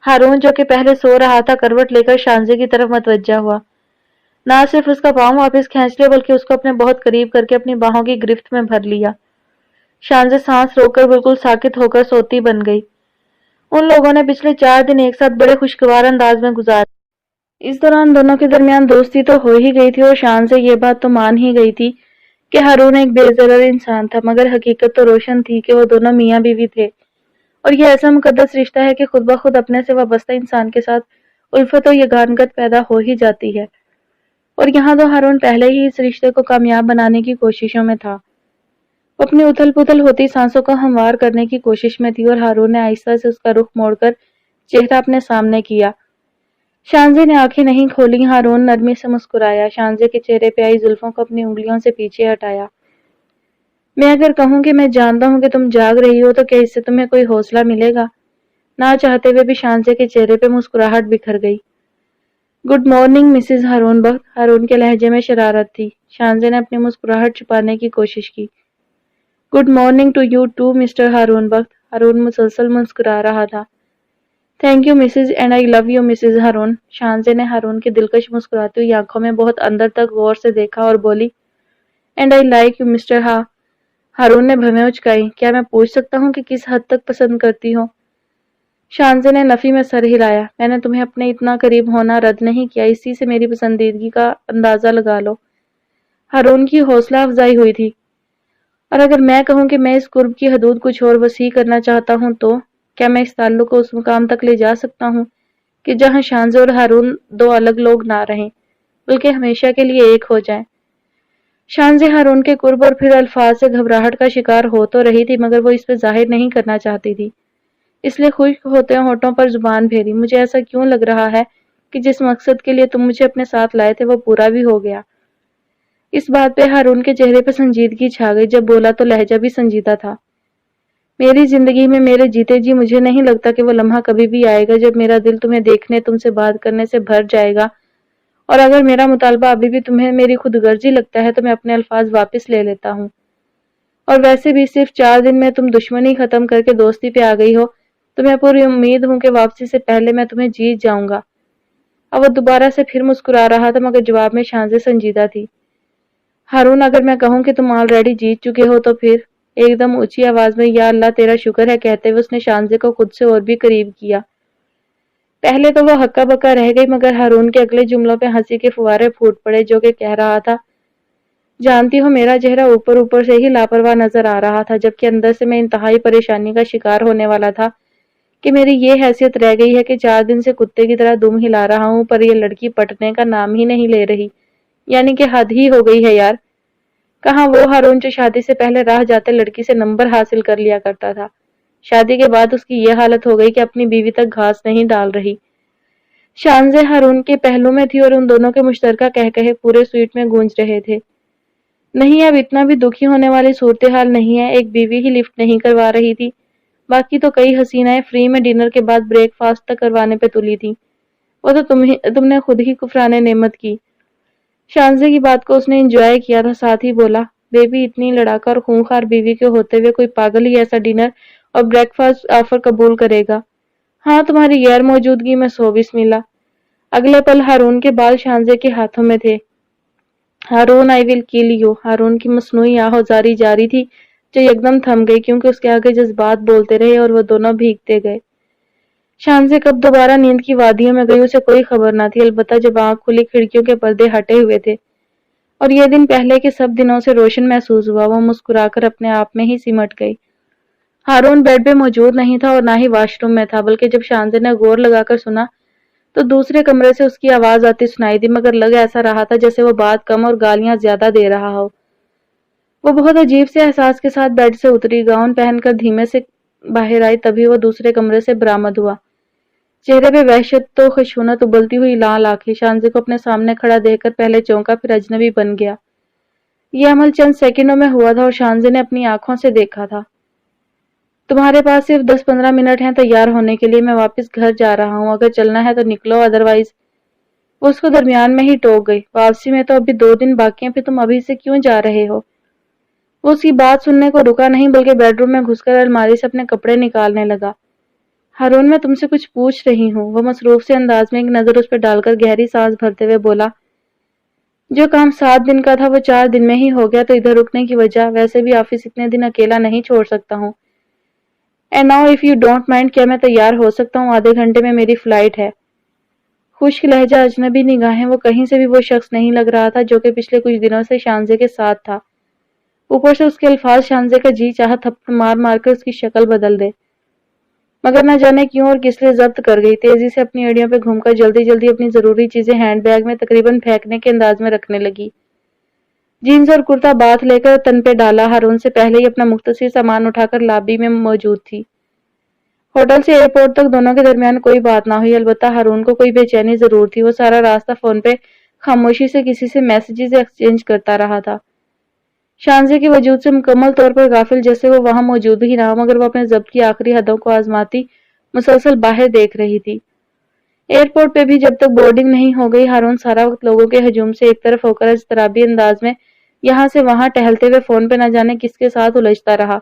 ہارون جو کہ پہلے سو رہا تھا کروٹ لے کر شانزے کی طرف متوجہ ہوا۔ نہ صرف اس کا پاؤں واپس کھینچ لیا بلکہ اس کو اپنے بہت قریب کر کے اپنی باہوں کی گرفت میں بھر لیا۔ شانزے سانس روک کر بالکل ساکت ہو کر سوتی بن گئی۔ ان لوگوں نے پچھلے 4 دن ایک ساتھ بڑے خوشگوار انداز میں گزارے۔ اس دوران دونوں کے درمیان دوستی تو ہو ہی گئی تھی اور شانزے یہ بات تو مان ہی گئی تھی کہ ہارون ایک بے ضرر انسان تھا، مگر حقیقت تو روشن تھی کہ وہ دونوں میاں بیوی تھے، اور یہ ایسا مقدس رشتہ ہے کہ خود بخود اپنے سے وابستہ انسان کے ساتھ الفت و یگانگت پیدا ہو ہی جاتی ہے۔ اور یہاں تو ہارون پہلے ہی اس رشتے کو کامیاب بنانے کی کوششوں میں تھا۔ وہ اپنی اتھل پتھل ہوتی سانسوں کو ہموار کرنے کی کوشش میں تھی اور ہارون نے آہستہ سے اس کا رخ موڑ کر چہرہ اپنے سامنے کیا۔ شانزے نے آنکھیں نہیں کھولی۔ ہارون نرمی سے مسکرایا، شانزے کے چہرے پہ آئی زلفوں کو اپنی انگلیوں سے پیچھے ہٹایا۔ میں اگر کہوں کہ میں جانتا ہوں کہ تم جاگ رہی ہو تو کیا اس سے تمہیں کوئی حوصلہ ملے گا؟ نہ چاہتے ہوئے بھی شانزے کے چہرے پہ مسکراہٹ بکھر گئی۔ Good morning Mrs Haroon Bakht. Haroon کے لہجے میں شرارت تھی۔ شانزے نے اپنی مسکراہٹ چھپانے کی کوشش کی۔ Good morning to you too Mr Haroon Bakht. Haroon مسلسل مسکرا رہا تھا۔ Thank you Mrs and I love you Mrs Haroon. Shanzay نے ہارون کی دلکش مسکراتی ہوئی آنکھوں میں بہت اندر تک غور سے دیکھا اور بولی، and I like you mister ہا۔ ہارون نے بھویں اچکائی۔ کیا میں پوچھ سکتا ہوں کہ کس حد تک پسند کرتی ہو؟ شانزے نے نفی میں سر ہلایا۔ میں نے تمہیں اپنے اتنا قریب ہونا رد نہیں کیا، اسی سے میری پسندیدگی کا اندازہ لگا لو۔ ہارون کی حوصلہ افزائی ہوئی تھی۔ اور اگر میں کہوں کہ میں اس قرب کی حدود کچھ اور وسیع کرنا چاہتا ہوں تو کیا میں اس تعلق کو اس مقام تک لے جا سکتا ہوں کہ جہاں شانزے اور ہارون 2 الگ لوگ نہ رہیں بلکہ ہمیشہ کے لیے ایک ہو جائیں؟ شانزے ہارون کے قرب اور پھر الفاظ سے گھبراہٹ کا شکار ہو تو رہی تھی، مگر وہ اس پہ ظاہر نہیں کرنا چاہتی تھی، اس لیے خشک ہوتے ہونٹوں پر زبان پھیری۔ مجھے ایسا کیوں لگ رہا ہے کہ جس مقصد کے لیے تم مجھے اپنے ساتھ لائے تھے وہ پورا بھی ہو گیا۔ اس بات پہ ہارون کے چہرے پہ سنجیدگی چھا گئی۔ جب بولا تو لہجہ بھی سنجیدہ تھا۔ میری زندگی میں میرے جیتے جی مجھے نہیں لگتا کہ وہ لمحہ کبھی بھی آئے گا جب میرا دل تمہیں دیکھنے، تم سے بات کرنے سے بھر جائے گا اور اگر میرا مطالبہ ابھی بھی تمہیں میری خود غرضی لگتا ہے تو میں اپنے الفاظ واپس لے لیتا ہوں، اور ویسے بھی صرف 4 دن میں تم دشمنی ختم کر کے دوستی پہ آ گئی ہو تو میں پوری امید ہوں کہ واپسی سے پہلے میں تمہیں جیت جاؤں گا۔ اب وہ دوبارہ سے پھر مسکرا رہا تھا، مگر جواب میں شانزے سنجیدہ تھی۔ ہارون، اگر میں کہوں کہ تم آلریڈی جیت چکے ہو تو پھر؟ ایک دم اونچی آواز میں یا اللہ تیرا شکر ہے کہتے ہوئے اس نے شانزے کو خود سے اور بھی قریب کیا۔ پہلے تو وہ ہکا بکا رہ گئی، مگر ہارون کے اگلے جملوں پہ ہنسی کے فوارے پھوٹ پڑے، جو کہ کہہ رہا تھا، جانتی ہو میرا چہرہ اوپر سے ہی لاپرواہ نظر آ رہا تھا، جبکہ اندر سے میں انتہائی پریشانی کا شکار ہونے والا تھا کہ میری یہ حیثیت رہ گئی ہے کہ 4 دن سے کتے کی طرح دم ہلا رہا ہوں، پر یہ لڑکی پٹنے کا نام ہی نہیں لے رہی۔ یعنی کہ حد ہی ہو گئی ہے یار۔ کہاں وہ ہارون جو شادی سے پہلے راہ جاتے لڑکی سے نمبر حاصل کر لیا کرتا تھا، شادی کے بعد اس کی یہ حالت ہو گئی کہ اپنی بیوی تک گھاس نہیں ڈال رہی۔ شانزے ہارون کے پہلو میں تھی اور ان دونوں کے مشترکہ کہکہے پورے سویٹ میں گونج رہے تھے۔ نہیں، اب اتنا بھی دکھی ہونے والی صورتحال نہیں ہے، ایک بیوی ہی لفٹ نہیں کروا رہی تھی، باقی تو کئی حسینائیں فری میں ڈنر کے بعد بریک فاسٹ تک کروانے پہ تلی تھی۔ وہ تو تم نے خود ہی کفران نعمت کی۔ شانزے کی بات کو اس نے انجوائے کیا تھا، ساتھ ہی بولا، بیبی اتنی لڑاکا اور خونخوار بیوی کے ہوتے ہوئے کوئی پاگل ہی ایسا ڈنر اور بریک فاسٹ آفر قبول کرے گا؟ ہاں، تمہاری غیر موجودگی میں 100 بسم اللہ۔ اگلے پل ہارون کے بال شانزے کے ہاتھوں میں تھے۔ ہارون، آئی ول کل یو۔ ہارون کی مصنوعی آہوازاری جاری تھی جو یکدم تھم گئی کیونکہ اس کے آگے جذبات بولتے رہے اور وہ دونوں بھیگتے گئے۔ شانزے کب دوبارہ نیند کی وادیوں میں گئی اسے کوئی خبر نہ تھی، البتہ جب آنکھ کھلی کھڑکیوں کے پردے ہٹے ہوئے تھے اور یہ دن پہلے کے سب دنوں سے روشن محسوس ہوا، وہ مسکرا کر اپنے آپ میں ہی سمٹ گئی۔ ہارون بیڈ پہ موجود نہیں تھا اور نہ ہی واش روم میں تھا، بلکہ جب شانزے نے غور لگا کر سنا تو دوسرے کمرے سے اس کی آواز آتی سنائی دی، مگر لگ ایسا رہا تھا جیسے وہ بات کم اور گالیاں زیادہ دے رہا ہو۔ وہ بہت عجیب سے احساس کے ساتھ بیڈ سے اتری، گاؤن پہن کر دھیمے سے باہر آئی، تبھی وہ دوسرے کمرے سے برآمد ہوا۔ چہرے پہ وحشت تو خشونت ابلتی ہوئی لال آنکھیں۔ شانزے کو اپنے سامنے کھڑا دیکھ کر پہلے چونکا پھر اجنبی بن گیا۔ یہ عمل چند سیکنڈوں میں ہوا تھا اور شانزے نے اپنی آنکھوں سے دیکھا تھا۔ تمہارے پاس صرف 10-15 منٹ ہیں تیار ہونے کے لیے، میں واپس گھر جا رہا ہوں، اگر چلنا ہے تو نکلو، ادروائز۔ وہ اس کو درمیان میں ہی ٹوک گئی۔ واپسی میں تو ابھی 2 دن باقی ہیں، پھر تم ابھی سے کیوں جا رہے ہو؟ وہ اس کی بات سننے کو رکا نہیں بلکہ بیڈ روم میں گھس کر الماری سے اپنے کپڑے نکالنے لگا۔ ہارون، میں تم سے کچھ پوچھ رہی ہوں۔ وہ مصروف سے انداز میں ایک نظر اس پہ ڈال کر گہری سانس بھرتے ہوئے بولا، جو کام 7 دن کا تھا وہ 4 دن میں ہی ہو گیا، تو ادھر رکنے کی وجہ؟ ویسے بھی آفس اتنے دن اکیلا نہیں چھوڑ سکتا ہوں۔ And now if you don't mind, کیا میں تیار ہو سکتا ہوں؟ آدھے گھنٹے میں میری فلائٹ ہے۔ خشک لہجہ، اجنبی نگاہیں، وہ کہیں سے بھی وہ شخص نہیں لگ رہا تھا جو کہ پچھلے کچھ دنوں سے شانزے کے ساتھ تھا۔ اوپر سے اس کے الفاظ شانزے کا جی چاہا تھپڑ مار مار کر اس کی شکل بدل دے، مگر نہ جانے کیوں اور کس لیے ضبط کر گئی۔ تیزی سے اپنی اڑیوں پہ گھوم کر جلدی جلدی اپنی ضروری چیزیں ہینڈ بیگ میں تقریباً پھینکنے کے انداز میں رکھنے لگی۔ جینز اور کرتا بات لے کر تن پہ ڈالا، ہارون سے پہلے ہی اپنا مختصر سامان اٹھا کر لابی میں موجود تھی۔ ہوٹل سے ایئرپورٹ تک دونوں کے درمیان کوئی بات نہ ہوئی، البتہ ہارون کو کوئی بے چینی ضرور تھی۔ وہ سارا راستہ فون پہ خاموشی سے کسی سے میسیجز ایکسچینج کرتا رہا تھا، شانزے کے وجود سے مکمل طور پر غافل، جیسے وہ وہاں موجود ہی نہ ہو، مگر وہ اپنے ضبط کی آخری حدوں کو آزماتی مسلسل باہر دیکھ رہی تھی۔ ایئرپورٹ پہ بھی جب تک بورڈنگ نہیں ہو گئی، ہارون سارا وقت لوگوں کے ہجوم سے ایک طرف ہو کر اضطرابی انداز میں یہاں سے وہاں ٹہلتے ہوئے فون پہ نہ جانے کس کے ساتھ الجھتا رہا۔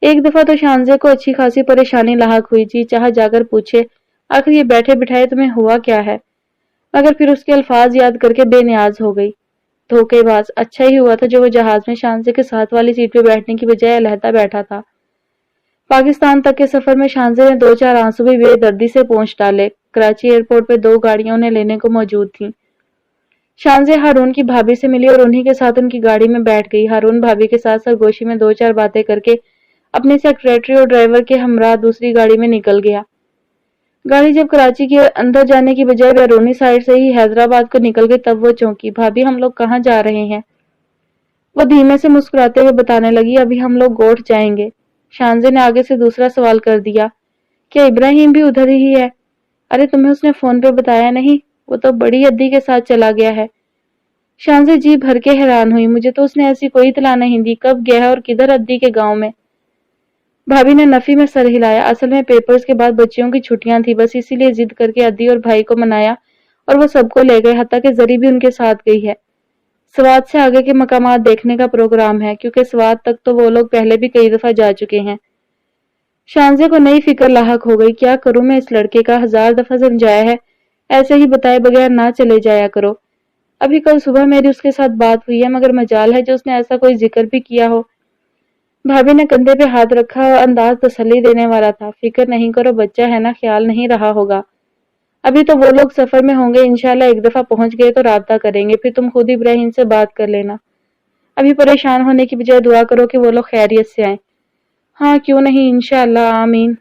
ایک دفعہ تو شانزے کو اچھی خاصی پریشانی لاحق ہوئی، جی چاہا جا کر پوچھے، آخر یہ بیٹھے بٹھائے تمہیں ہوا کیا ہے؟ مگر پھر اس کے الفاظ یاد کر کے بے نیاز ہو گئی۔ دھوکے باز، اچھا ہی ہوا تھا جو وہ جہاز میں شانزے کے ساتھ والی سیٹ پہ بیٹھنے کی بجائے علیحدہ بیٹھا تھا۔ پاکستان تک کے سفر میں شانزے نے 2-4 آنسو بھی بے دردی سے پونچھ ڈالے۔ کراچی ایئرپورٹ پہ 2 گاڑیاں انہیں لینے کو موجود تھیں۔ شانزے ہارون کی بھابھی سے ملی اور انہی کے ساتھ ان کی گاڑی میں بیٹھ گئی۔ ہارون بھابھی کے ساتھ سرگوشی میں 2-4 باتیں کر کے اپنی سیکریٹری اور ڈرائیور کے ہمراہ دوسری گاڑی میں نکل گیا۔ گاڑی جب کراچی کے اندر جانے کی بجائے بیرونی سائڈ سے ہی حیدرآباد کو نکل گئی تب وہ چونکی، بھابھی ہم لوگ کہاں جا رہے ہیں؟ وہ دھیمے سے مسکراتے ہوئے بتانے لگی، ابھی ہم لوگ گوٹھ جائیں گے۔ شانزے نے آگے سے دوسرا سوال کر دیا، کیا ابراہیم بھی ادھر ہی ہے؟ ارے تمہیں اس نے فون پہ بتایا نہیں؟ وہ تو بڑی عدی کے ساتھ چلا گیا ہے۔ شانزے جی بھر کے حیران ہوئی، مجھے تو اس نے ایسی کوئی اطلاع نہیں دی، کب گیا ہے اور کدھر؟ عدی کے گاؤں میں۔ بھابھی نے نفی میں سر ہلایا، اصل میں پیپرز کے بعد بچیوں کی چھٹیاں تھی، بس اسی لیے ضد کر کے عدی اور بھائی کو منایا اور وہ سب کو لے گئے، حتیٰ کہ زری بھی ان کے ساتھ گئی ہے۔ سوات سے آگے کے مقامات دیکھنے کا پروگرام ہے، کیونکہ سوات تک تو وہ لوگ پہلے بھی کئی دفعہ جا چکے ہیں۔ شانزے کو نئی فکر لاحق ہو گئی، کیا کروں میں اس لڑکے کا؟ 1000 دفعہ سمجھایا ہے ایسے ہی بتائے بغیر نہ چلے جایا کرو۔ ابھی کل صبح میری اس کے ساتھ بات ہوئی ہے، مگر مجال ہے جو اس نے ایسا کوئی ذکر بھی کیا ہو۔ بھابھی نے کندھے پہ ہاتھ رکھا اور انداز تسلی دینے والا تھا۔ فکر نہیں کرو، بچہ ہے نا، خیال نہیں رہا ہوگا۔ ابھی تو وہ لوگ سفر میں ہوں گے، انشاءاللہ ایک دفعہ پہنچ گئے تو رابطہ کریں گے، پھر تم خود ابراہیم سے بات کر لینا۔ ابھی پریشان ہونے کی بجائے دعا کرو کہ وہ لوگ خیریت سے آئیں۔ ہاں کیوں نہیں، انشاءاللہ، آمین۔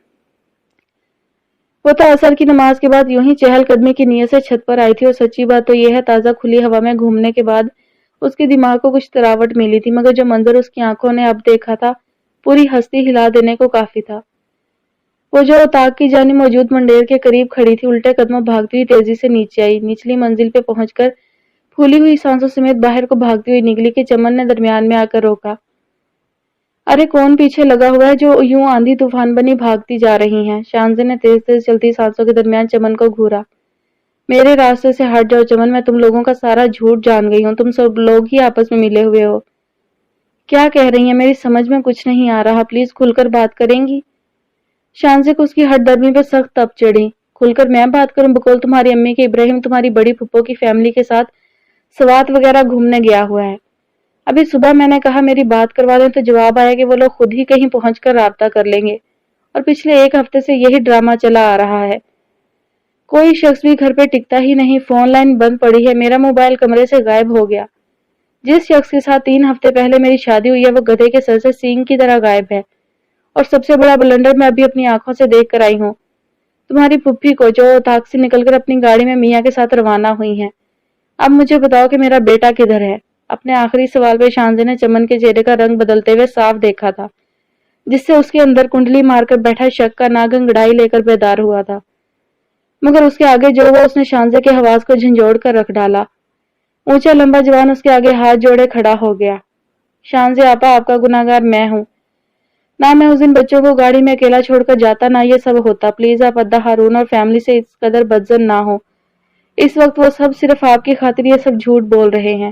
وہ تو عصر کی نماز کے بعد یوں ہی چہل قدمی کی نیت سے چھت پر آئی تھی، اور سچی بات تو یہ ہے تازہ کھلی ہوا میں گھومنے کے بعد اس کے دماغ کو کچھ تراوٹ ملی تھی، مگر جو منظر اس کی آنکھوں نے اب دیکھا تھا پوری ہستی ہلا دینے کو کافی تھا۔ وہ جو طاق کی جانب موجود منڈیر کے قریب کھڑی تھی، الٹے قدموں بھاگتی ہوئی تیزی سے نیچے آئی، نچلی منزل پہ پہنچ کر پھولی ہوئی سانسوں سمیت باہر کو بھاگتی ہوئی نکلی کہ چمن نے درمیان میں آ کر روکا۔ ارے کون پیچھے لگا ہوا ہے جو یوں آندھی طوفان بنی بھاگتی جا رہی ہیں؟ شانزے نے تیز تیز چلتی سانسوں کے درمیان چمن کو گھورا۔ میرے راستے سے ہٹ جاؤ چمن، میں تم لوگوں کا سارا جھوٹ جان گئی ہوں، تم سب لوگ ہی آپس میں ملے ہوئے ہو۔ کیا کہہ رہی ہیں؟ میری سمجھ میں کچھ نہیں آ رہا، پلیز کھل کر بات کریں گی؟ شانزے کو اس کی ہٹ درمی پہ سخت تپ چڑھی۔ کھل کر میں بات کروں؟ بقول تمہاری امی کے ابراہیم تمہاری بڑی پھپھو کی فیملی کے ساتھ سوات وغیرہ گھومنے گیا ہوا ہے۔ ابھی صبح میں نے کہا میری بات کروا دیں تو جواب آیا کہ وہ لوگ خود ہی کہیں پہنچ کر رابطہ کر لیں گے، اور پچھلے 1 ہفتے سے یہی ڈرامہ چلا آ رہا ہے۔ کوئی شخص بھی گھر پہ ٹکتا ہی نہیں، فون لائن بند پڑی ہے، میرا موبائل کمرے سے غائب ہو گیا۔ جس شخص کے ساتھ 3 ہفتے پہلے میری شادی ہوئی ہے وہ گدھے کے سر سے سینگ کی طرح غائب ہے، اور سب سے بڑا بلنڈر میں ابھی اپنی آنکھوں سے دیکھ کر آئی ہوں، تمہاری پھپھی کو جو طاق سے نکل کر اپنی گاڑی میں میاں کے ساتھ روانہ ہوئی ہیں۔ اب مجھے بتاؤ کہ میرا بیٹا کدھر ہے؟ اپنے آخری سوال پہ شانزے نے چمن کے چہرے کا رنگ بدلتے ہوئے صاف دیکھا تھا، جس سے اس کے اندر کنڈلی مار کر بیٹھا شک کا ناگ انگڑائی لے کر بیدار ہوا تھا، مگر اس کے آگے جو ہوا اس نے شانزے کے حواس کو جھنجھوڑ کر رکھ ڈالا۔ اونچا لمبا جوان اس کے آگے ہاتھ جوڑے کھڑا ہو گیا۔ شانزے آپا، آپ کا گناہگار میں ہوں، نہ میں اس دن بچوں کو گاڑی میں اکیلا چھوڑ کر جاتا، نہ یہ سب ہوتا۔ پلیز آپ ادا ہارون اور فیملی سے اس قدر بدظن نہ ہو، اس وقت وہ سب صرف آپ کی خاطر یہ سب جھوٹ بول رہے ہیں۔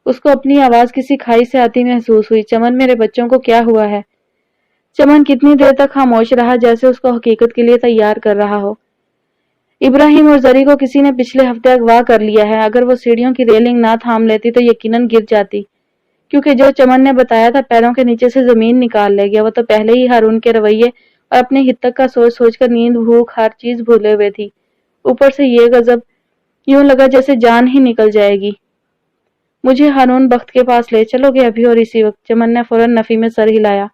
اس کو اپنی آواز کسی کھائی سے آتی محسوس ہوئی۔ چمن، میرے بچوں کو کیا ہوا ہے؟ چمن کتنی دیر تک خاموش رہا، جیسے اس کو حقیقت کے لیے تیار کر رہا ہو۔ ابراہیم اور زری کو کسی نے پچھلے ہفتے اغوا کر لیا ہے، اگر وہ سیڑھیوں کی ریلنگ نہ تھام لیتی تو یقیناً گر جاتی، کیونکہ جو چمن نے بتایا تھا پیروں کے نیچے سے زمین نکال لے گیا۔ وہ تو پہلے ہی ہارون کے رویے اور اپنے ہتک کا سوچ سوچ کر نیند بھوک ہر چیز بھولے ہوئے تھی، اوپر سے یہ غضب، یوں لگا جیسے جان ہی نکل جائے گی۔ مجھے ہارون بخت کے پاس لے چلو گے ابھی اور اسی وقت؟ چمن نے فوراً نفی میں سر ہلایا۔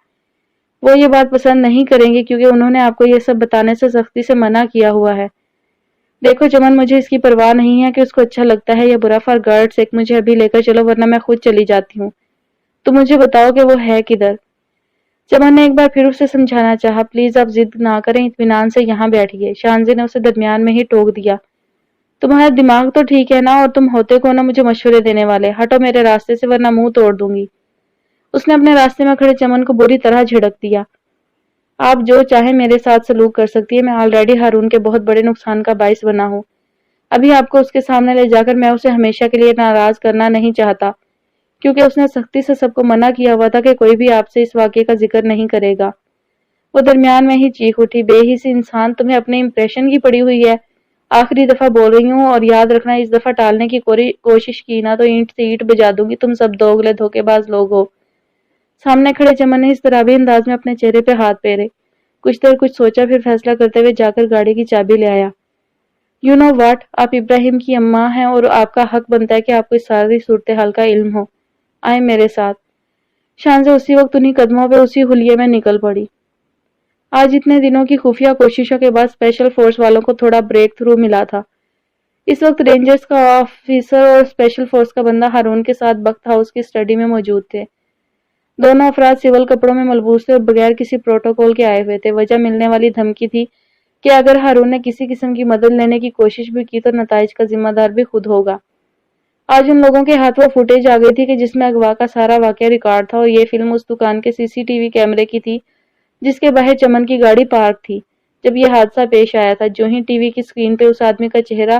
وہ یہ بات پسند نہیں کریں گے کیونکہ انہوں نے آپ کو یہ سب بتانے سے سختی سے منع کیا ہوا ہے۔ دیکھو چمن، مجھے اس کی پرواہ نہیں ہے کہ اس کو اچھا لگتا ہے یا برا، فار گاڈ سیک مجھے ابھی لے کر چلو ورنہ میں خود چلی جاتی ہوں۔ تو مجھے بتاؤ کہ وہ ہے کدھر؟ چمن نے ایک بار پھر اسے سمجھانا چاہا۔ پلیز آپ ضد نہ کریں، اطمینان سے یہاں بیٹھیے۔ شانزے نے اسے درمیان میں ہی ٹوک دیا۔ تمہارا دماغ تو ٹھیک ہے نا، اور تم ہوتے کو نا مجھے مشورے دینے والے؟ ہٹو میرے راستے سے ورنہ منہ توڑ دوں گی۔ اس نے اپنے راستے میں کھڑے چمن کو بری طرح جھڑک دیا۔ آپ جو چاہیں میرے ساتھ سلوک کر سکتی ہے، میں آلریڈی ہارون کے بہت بڑے نقصان کا باعث بنا ہوں۔ ابھی آپ کو اس کے سامنے لے جا کر میں اسے ہمیشہ کے لیے ناراض کرنا نہیں چاہتا، کیونکہ اس نے سختی سے سب کو منع کیا ہوا تھا کہ کوئی بھی آپ سے اس واقعے کا ذکر نہیں کرے گا۔ وہ درمیان میں ہی چیخ اٹھی، بے حسی انسان، تمہیں اپنے امپریشن کی پڑی ہوئی ہے۔ آخری دفعہ بول رہی ہوں، اور یاد رکھنا اس دفعہ ٹالنے کی کوشش کی نا تو اینٹ سے اینٹ بجا دوں گی، تم سب دوگلے دھوکے باز لوگ ہو۔ سامنے کھڑے چمن نے اس طرح بھی انداز میں اپنے چہرے پہ ہاتھ پھیرے، کچھ دیر کچھ سوچا، پھر فیصلہ کرتے ہوئے جا کر گاڑی کی چابی لے آیا۔ یو نو واٹ، آپ ابراہیم کی اماں ہیں اور آپ کا حق بنتا ہے کہ آپ کو اس ساری صورتحال کا علم ہو۔ آئیں میرے ساتھ۔ شانزے اسی وقت انہی قدموں پہ اسی حلیے میں نکل پڑی۔ آج اتنے دنوں کی خفیہ کوششوں کے بعد اسپیشل فورس والوں کو تھوڑا بریک تھرو ملا تھا۔ اس وقت رینجرز کا آفیسر اور اسپیشل فورس کا بندہ ہارون کے ساتھ بخت ہاؤس کی اسٹڈی میں موجود تھے۔ دونوں افراد سول کپڑوں میں ملبوس تھے اور بغیر کسی پروٹوکول کے آئے ہوئے تھے۔ وجہ ملنے والی دھمکی تھی کہ اگر ہارون نے کسی قسم کی مدد لینے کی کوشش بھی کی تو نتائج کا ذمہ دار بھی خود ہوگا۔ آج ان لوگوں کے ہاتھ وہ فوٹیج آ گئی تھی کہ جس میں اغوا کا سارا واقعہ ریکارڈ تھا، اور یہ فلم اس دکان کے CCTV کیمرے کی تھی جس کے باہر چمن کی گاڑی پارک تھی جب یہ حادثہ پیش آیا تھا۔ جو ہی ٹی وی کی اسکرین پہ اس آدمی کا چہرہ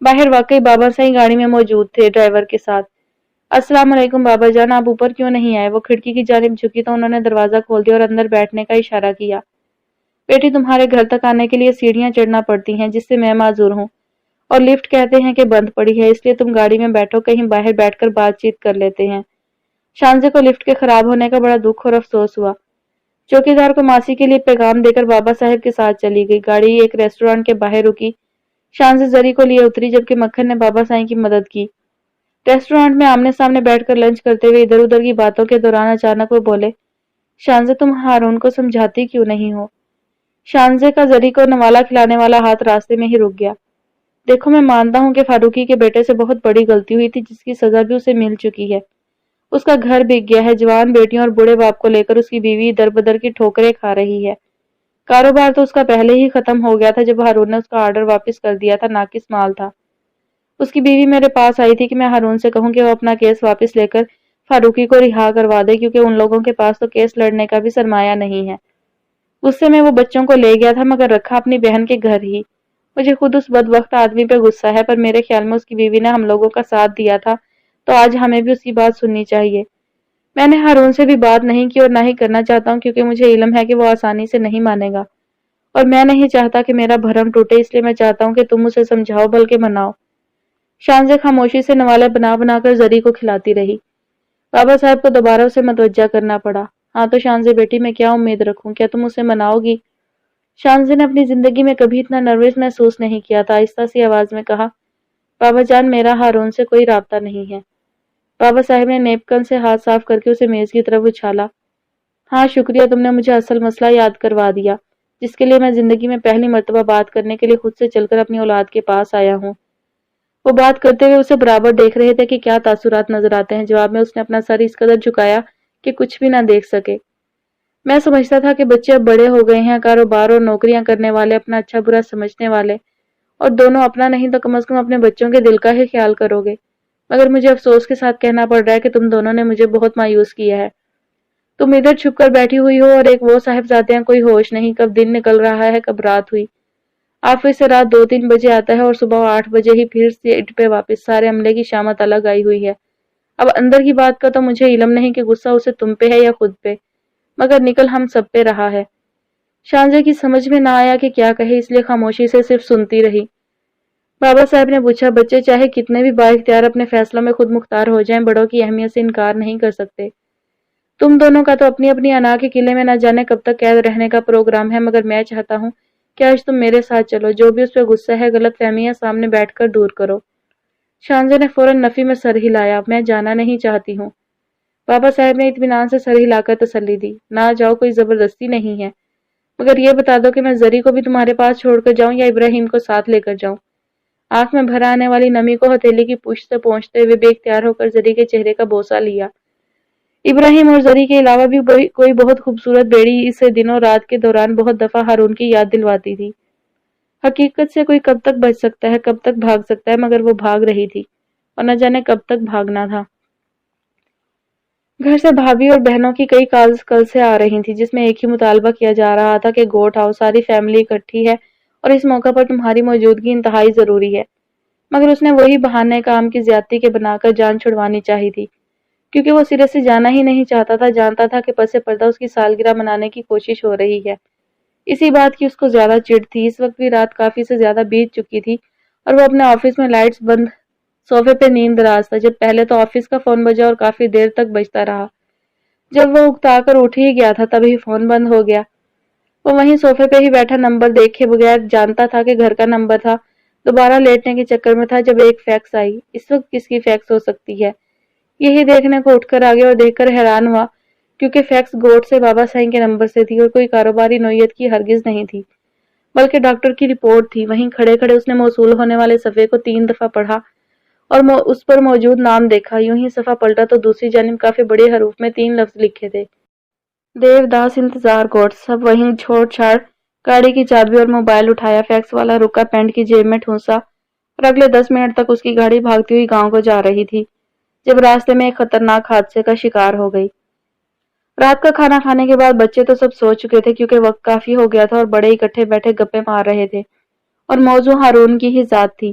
باہر واقعی بابا سائی گاڑی میں موجود تھے ڈرائیور کے ساتھ۔ السلام علیکم بابا جان، آپ اوپر کیوں نہیں آئے؟ وہ کھڑکی کی جانب جھکی تو انہوں نے دروازہ کھول دیا اور اندر بیٹھنے کا اشارہ کیا۔ بیٹی، تمہارے گھر تک آنے کے لیے سیڑھیاں چڑھنا پڑتی ہیں جس سے میں معذور ہوں، اور لفٹ کہتے ہیں کہ بند پڑی ہے، اس لیے تم گاڑی میں بیٹھو، کہیں باہر بیٹھ کر بات چیت کر لیتے ہیں۔ شانزے کو لفٹ کے خراب ہونے کا بڑا دکھ اور افسوس ہوا۔ چوکیدار کو ماسی کے لیے پیغام دے کر بابا صاحب کے ساتھ چلی گئی۔ گاڑی ایک ریسٹورانٹ کے باہر رکی۔ شانزے زری کو لیے اتری جبکہ مکھن نے بابا سائی کی مدد کی۔ ریسٹورانٹ میں آمنے سامنے بیٹھ کر لنچ کرتے ہوئے ادھر ادھر کی باتوں کے دوران اچانک وہ بولے، شانزے تم ہارون کو سمجھاتی کیوں نہیں ہو؟ شانزے کا زری کو نوالا کھلانے والا ہاتھ راستے میں ہی رک گیا۔ دیکھو، میں مانتا ہوں کہ فاروقی کے بیٹے سے بہت بڑی غلطی ہوئی تھی جس کی سزا بھی اسے مل چکی ہے۔ اس کا گھر بک گیا ہے، جوان بیٹیوں اور بوڑھے باپ کو لے کر اس کی بیوی در بدر کی ٹھوکریں کھا رہی ہے۔ کاروبار تو اس کا پہلے ہی ختم ہو گیا تھا جب ہارون نے اس کا آرڈر واپس کر دیا تھا، ناقص مال تھا۔ اس کی بیوی میرے پاس آئی تھی کہ میں ہارون سے کہوں کہ وہ اپنا کیس واپس لے کر فاروقی کو رہا کروا دے، کیونکہ ان لوگوں کے پاس تو کیس لڑنے کا بھی سرمایہ نہیں ہے۔ غصے میں وہ بچوں کو لے گیا تھا مگر رکھا اپنی بہن کے گھر ہی۔ مجھے خود اس بدبخت آدمی پہ غصہ ہے، پر میرے خیال میں اس کی بیوی نے ہم لوگوں کا ساتھ دیا تھا تو آج ہمیں بھی اس کی بات سننی چاہیے۔ میں نے ہارون سے بھی بات نہیں کی اور نہ ہی کرنا چاہتا ہوں، کیونکہ مجھے علم ہے کہ وہ آسانی سے نہیں مانے گا، اور میں نہیں چاہتا کہ میرا بھرم ٹوٹے، اس لیے میں چاہتا ہوں کہ تم اسے سمجھاؤ بلکہ مناؤ۔ شانزے خاموشی سے نوالے بنا بنا کر زری کو کھلاتی رہی۔ بابا صاحب کو دوبارہ اسے متوجہ کرنا پڑا۔ ہاں تو شانزے بیٹی، میں کیا امید رکھوں؟ کیا تم اسے مناؤ گی؟ شانزے نے اپنی زندگی میں کبھی اتنا نروس محسوس نہیں کیا تھا۔ آہستہ سی آواز میں کہا، بابا جان، میرا ہارون سے کوئی رابطہ نہیں ہے۔ بابا صاحب نے نیپکن سے ہاتھ صاف کر کے اسے میز کی طرف اچھالا۔ ہاں شکریہ، تم نے مجھے اصل مسئلہ یاد کروا دیا، جس کے لیے میں زندگی میں پہلی مرتبہ بات کرنے کے لیے خود سے چل کر اپنی اولاد کے پاس آیا ہوں۔ وہ بات کرتے ہوئے اسے برابر دیکھ رہے تھے کہ کیا تاثرات نظر آتے ہیں۔ جواب میں اس نے اپنا سر اس قدر جھکایا کہ کچھ بھی نہ دیکھ سکے۔ میں سمجھتا تھا کہ بچے اب بڑے ہو گئے ہیں، کاروبار اور نوکریاں کرنے والے، اپنا اچھا برا سمجھنے والے، اور دونوں اپنا نہیں تو کم از کم اپنے بچوں کے دل کا ہی خیال کرو گے، مگر مجھے افسوس کے ساتھ کہنا پڑ رہا ہے کہ تم دونوں نے مجھے بہت مایوس کیا ہے۔ تم ادھر چھپ کر بیٹھی ہوئی ہو اور ایک وہ صاحبزادے ہیں، کوئی ہوش نہیں، کب دن نکل رہا ہے کب رات ہوئی۔ آفس سے رات 2-3 بجے آتا ہے اور صبح 8 بجے ہی پھر سیٹ پہ واپس۔ سارے عملے کی شامت الگ آئی ہوئی ہے۔ اب اندر کی بات کا تو مجھے علم نہیں کہ غصہ اسے تم پہ ہے یا خود پہ، مگر نکل ہم سب پہ رہا ہے۔ شانزے کی سمجھ میں نہ آیا کہ کیا کہے، اس لیے خاموشی سے صرف سنتی رہی۔ بابا صاحب نے پوچھا، بچے چاہے کتنے بھی بااختیار اپنے فیصلوں میں خود مختار ہو جائیں، بڑوں کی اہمیت سے انکار نہیں کر سکتے۔ تم دونوں کا تو اپنی اپنی انا کے قلعے میں نہ جانے کب تک قید رہنے کا پروگرام ہے، مگر میں چاہتا ہوں کہ آج تم میرے ساتھ چلو، جو بھی اس پہ غصہ ہے، غلط فہمیاں سامنے بیٹھ کر دور کرو۔ شانزے نے فوراً نفی میں سر ہلایا، میں جانا نہیں چاہتی ہوں۔ بابا صاحب نے اطمینان سے سر ہلا کر تسلی دی، نہ جاؤ، کوئی زبردستی نہیں ہے، مگر یہ بتا دو کہ میں زری کو بھی تمہارے پاس چھوڑ کر جاؤں یا ابراہیم کو ساتھ لے کر جاؤں۔ آنکھ میں بھر آنے والی نمی کو ہتھیلی کی پشت سے پہنچتے ہوئے بے اختیار ہو کر زری کے چہرے کا بوسہ لیا۔ ابراہیم اور زری کے علاوہ بھی کوئی بہت خوبصورت بیڑی اسے دنوں رات کے دوران بہت دفعہ ہارون کی یاد دلواتی تھی۔ حقیقت سے کوئی کب تک بچ سکتا ہے، کب تک بھاگ سکتا ہے، مگر وہ بھاگ رہی تھی اور نہ جانے کب تک بھاگنا تھا۔ گھر سے بھابھی اور بہنوں کی کئی کالز کل سے آ رہی تھی، جس میں ایک ہی مطالبہ کیا جا رہا تھا کہ گوٹ آؤ، ساری فیملی اکٹھی ہے اور اس موقع پر تمہاری موجودگی انتہائی ضروری ہے۔ مگر اس نے وہی بہانے کام کی زیادتی کے بنا کر جان چھڑوانی چاہی تھی، کیونکہ وہ سرے سے جانا ہی نہیں چاہتا تھا۔ جانتا تھا کہ پس پردہ اس کی سالگرہ منانے کی کوشش ہو رہی ہے۔ اسی بات کی اس کو زیادہ چڑ تھی۔ اس وقت بھی رات کافی سے زیادہ بیت چکی تھی اور وہ اپنے آفس میں لائٹس بند صوفے پہ نیند دراز تھا۔ جب پہلے تو آفس کا فون بجا اور کافی دیر تک بجتا رہا۔ جب وہ اکتا کر اٹھ ہی گیا تھا تبھی فون بند ہو گیا۔ وہ وہیں صوفے پہ ہی بیٹھا نمبر دیکھے بغیر جانتا تھا کہ گھر کا نمبر تھا۔ دوبارہ لیٹنے کے چکر میں تھا جب ایک فیکس آئی۔ اس وقت کس کی فیکس ہو سکتی ہے؟ یہی دیکھنے کو اٹھ کر آگے اور دیکھ کر حیران ہوا، کیونکہ فیکس گوٹ سے بابا سائیں کے نمبر سے تھی اور کوئی کاروباری نوعیت کی ہرگز نہیں تھی، بلکہ ڈاکٹر کی رپورٹ تھی۔ وہیں کھڑے کھڑے اس نے موصول ہونے والے صفحے کو 3 دفعہ پڑھا اور اس پر موجود نام دیکھا۔ یوں ہی صفحہ پلٹا تو دوسری جانب کافی بڑے حروف میں 3 لفظ لکھے تھے، دیو داس انتظار کوٹ۔ سب وہیں چھوڑ چھاڑ گاڑی کی چابی اور موبائل اٹھایا، فیکس والا رکا، پینٹ کی جیب میں ٹھونسا اور اگلے 10 منٹ تک اس کی گاڑی بھاگتی ہوئی گاؤں کو جا رہی تھی، جب راستے میں ایک خطرناک حادثے کا شکار ہو گئی۔ رات کا کھانا کھانے کے بعد بچے تو سب سو چکے تھے، کیونکہ وقت کافی ہو گیا تھا اور بڑے اکٹھے بیٹھے گپے مار رہے تھے، اور موضوع ہارون کی ہی ذات تھی۔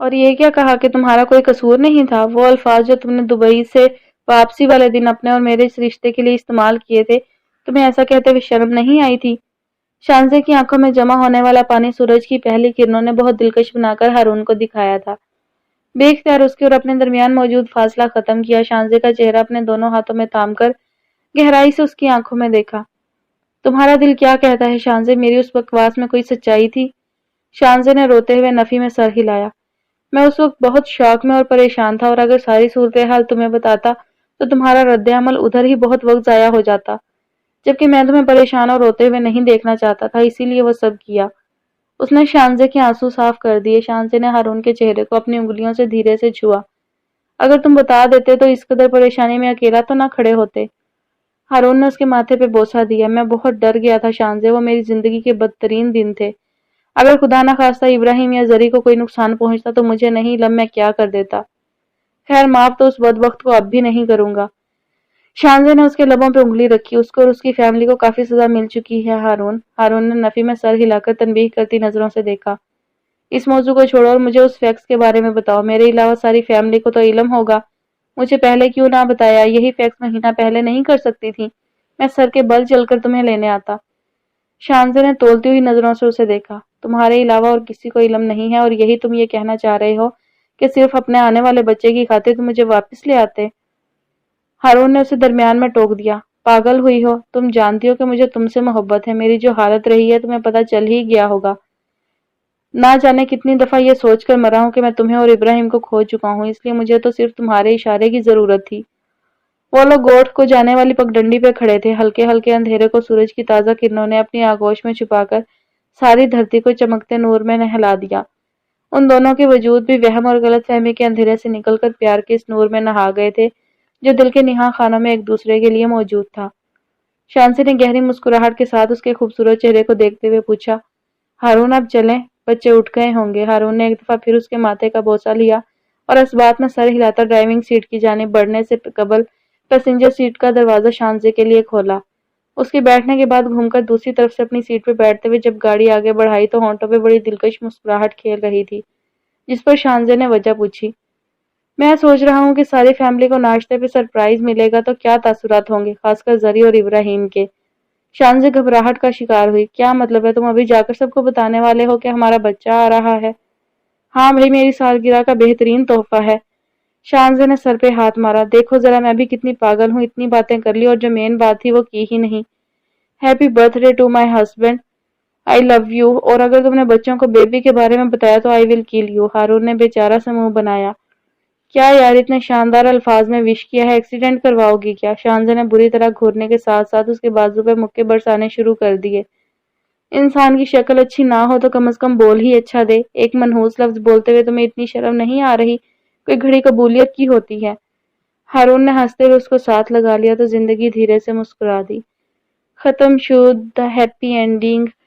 اور یہ کیا کہا کہ تمہارا کوئی قصور نہیں تھا؟ وہ الفاظ جو تم نے دبئی سے واپسی والے دن اپنے اور میرے اس رشتے کے لیے استعمال کیے تھے، تمہیں ایسا کہتے ہوئے شرم نہیں آئی تھی؟ شانزے کی آنکھوں میں جمع ہونے والا پانی سورج کی پہلی کرنوں نے بہت دلکش بنا کر ہارون کو دکھایا تھا۔ بے اختیار اس کے اور اپنے درمیان موجود فاصلہ ختم کیا، شانزے کا چہرہ اپنے دونوں ہاتھوں میں تھام کر گہرائی سے اس کی آنکھوں میں دیکھا۔ تمہارا دل کیا کہتا ہے شانزے؟ میری اس بکواس میں کوئی سچائی تھی؟ شانزے نے روتے ہوئے نفی میں سر ہلایا۔ میں اس وقت بہت شوق میں اور پریشان تھا، اور اگر ساری صورتحال تمہیں بتاتا تو تمہارا رد عمل ادھر ہی بہت وقت ضائع ہو جاتا، جبکہ میں تمہیں پریشان اور روتے ہوئے نہیں دیکھنا چاہتا تھا، اسی لیے وہ سب کیا۔ اس نے شانزے کے آنسو صاف کر دیے۔ شانزے نے ہارون کے چہرے کو اپنی انگلیوں سے دھیرے سے چھوا۔ اگر تم بتا دیتے تو اس قدر پریشانی میں اکیلا تو نہ کھڑے ہوتے۔ ہارون نے اس کے ماتھے پہ بوسہ دیا۔ میں بہت ڈر گیا تھا شانزے، وہ میری زندگی کے بدترین دن تھے۔ اگر خدا نہ خواستہ ابراہیم یا زری کو کوئی نقصان پہنچتا تو مجھے نہیں علم میں کیا کر دیتا۔ خیر معاف تو اس بدبخت کو اب بھی نہیں کروں گا۔ شانزے نے اس کے لبوں پہ انگلی رکھی۔ اس کو اور اس کی فیملی کو کافی سزا مل چکی ہے ہارون نے نفی میں سر ہلا کر تنبیہ کرتی نظروں سے دیکھا۔ اس موضوع کو چھوڑو اور مجھے اس فیکس کے بارے میں بتاؤ۔ میرے علاوہ ساری فیملی کو تو علم ہوگا، مجھے پہلے کیوں نہ بتایا؟ یہی فیکس مہینہ پہلے نہیں کر سکتی تھی؟ میں سر کے بل چل کر تمہیں لینے آتا۔ شانزے نے تولتی ہوئی نظروں سے اسے دیکھا۔ تمہارے علاوہ اور کسی کو علم نہیں ہے، اور یہی تم یہ کہنا چاہ رہے ہو کہ صرف اپنے آنے والے بچے کی خاطر تم مجھے واپس لے آتے؟ ہارون نے اسے درمیان میں ٹوک دیا۔ پاگل ہوئی ہو؟ تم جانتی ہو کہ مجھے تم سے محبت ہے۔ میری جو حالت رہی ہے تمہیں پتہ چل ہی گیا ہوگا۔ نہ جانے کتنی دفعہ یہ سوچ کر مرا ہوں کہ میں تمہیں اور ابراہیم کو کھو چکا ہوں، اس لیے مجھے تو صرف تمہارے اشارے کی ضرورت تھی۔ وہ لوگ گوٹھ کو جانے والی پگڈنڈی پہ کھڑے تھے۔ ہلکے ہلکے اندھیرے کو سورج کی تازہ کرنوں نے اپنی آغوش میں چھپا کر ساری دھرتی کو چمکتے نور میں نہلا دیا۔ ان دونوں کے وجود بھی وہم اور غلط فہمی کے اندھیرے سے نکل کر پیار کے اس نور میں نہا گئے تھے جو دل کے نہاں خانوں میں ایک دوسرے کے لیے موجود تھا۔ شانزے نے گہری مسکراہٹ کے ساتھ اس کے خوبصورت چہرے کو دیکھتے ہوئے پوچھا، ہارون اب چلیں؟ بچے اٹھ گئے ہوں گے۔ ہارون نے ایک دفعہ پھر اس کے ماتھے کا بوسہ لیا اور اس بات میں سر ہلاتا ڈرائیونگ سیٹ کی جانب بڑھنے سے قبل پیسنجر سیٹ کا دروازہ شانزے کے لیے کھولا۔ اس کے بیٹھنے کے بعد گھوم کر دوسری طرف سے اپنی سیٹ پہ بیٹھتے ہوئے جب گاڑی آگے بڑھائی تو ہونٹوں پہ بڑی دلکش مسکراہٹ کھیل رہی تھی، جس پر شانزے نے وجہ پوچھی۔ میں سوچ رہا ہوں کہ ساری فیملی کو ناشتے پہ سرپرائز ملے گا تو کیا تاثرات ہوں گے، خاص کر زری اور ابراہیم کے۔ شانزے گھبراہٹ کا شکار ہوئی۔ کیا مطلب ہے؟ تم ابھی جا کر سب کو بتانے والے ہو کہ ہمارا بچہ آ رہا ہے؟ ہاں بھائی، میری سالگرہ کا بہترین تحفہ ہے۔ شانزے نے سر پہ ہاتھ مارا۔ دیکھو ذرا، میں بھی کتنی پاگل ہوں، اتنی باتیں کر لی اور جو مین بات تھی وہ کی ہی نہیں۔ Happy birthday to my husband, I love you, اور اگر تم نے بچوں کو بیبی کے بارے میں بتایا تو آئی ول کل یو۔ ہارون نے بیچارہ سے منہ بنایا۔ کیا یار، اتنے شاندار الفاظ میں وش کیا ہے، ایکسیڈنٹ کرواؤ گی کیا؟ شانزے نے بری طرح گھورنے کے ساتھ ساتھ اس کے بازو پہ مکے برسانے شروع کر دیے۔ انسان کی شکل اچھی نہ ہو تو کم از کم بول ہی اچھا دے۔ ایک منحوس لفظ بولتے ہوئے تمہیں اتنی شرم نہیں آ رہی؟ کوئی گھڑی قبولیت کی ہوتی ہے۔ ہارون نے ہنستے ہوئے اس کو ساتھ لگا لیا تو زندگی دھیرے سے مسکرا دی۔ ختم شد، دا ہیپی اینڈنگ۔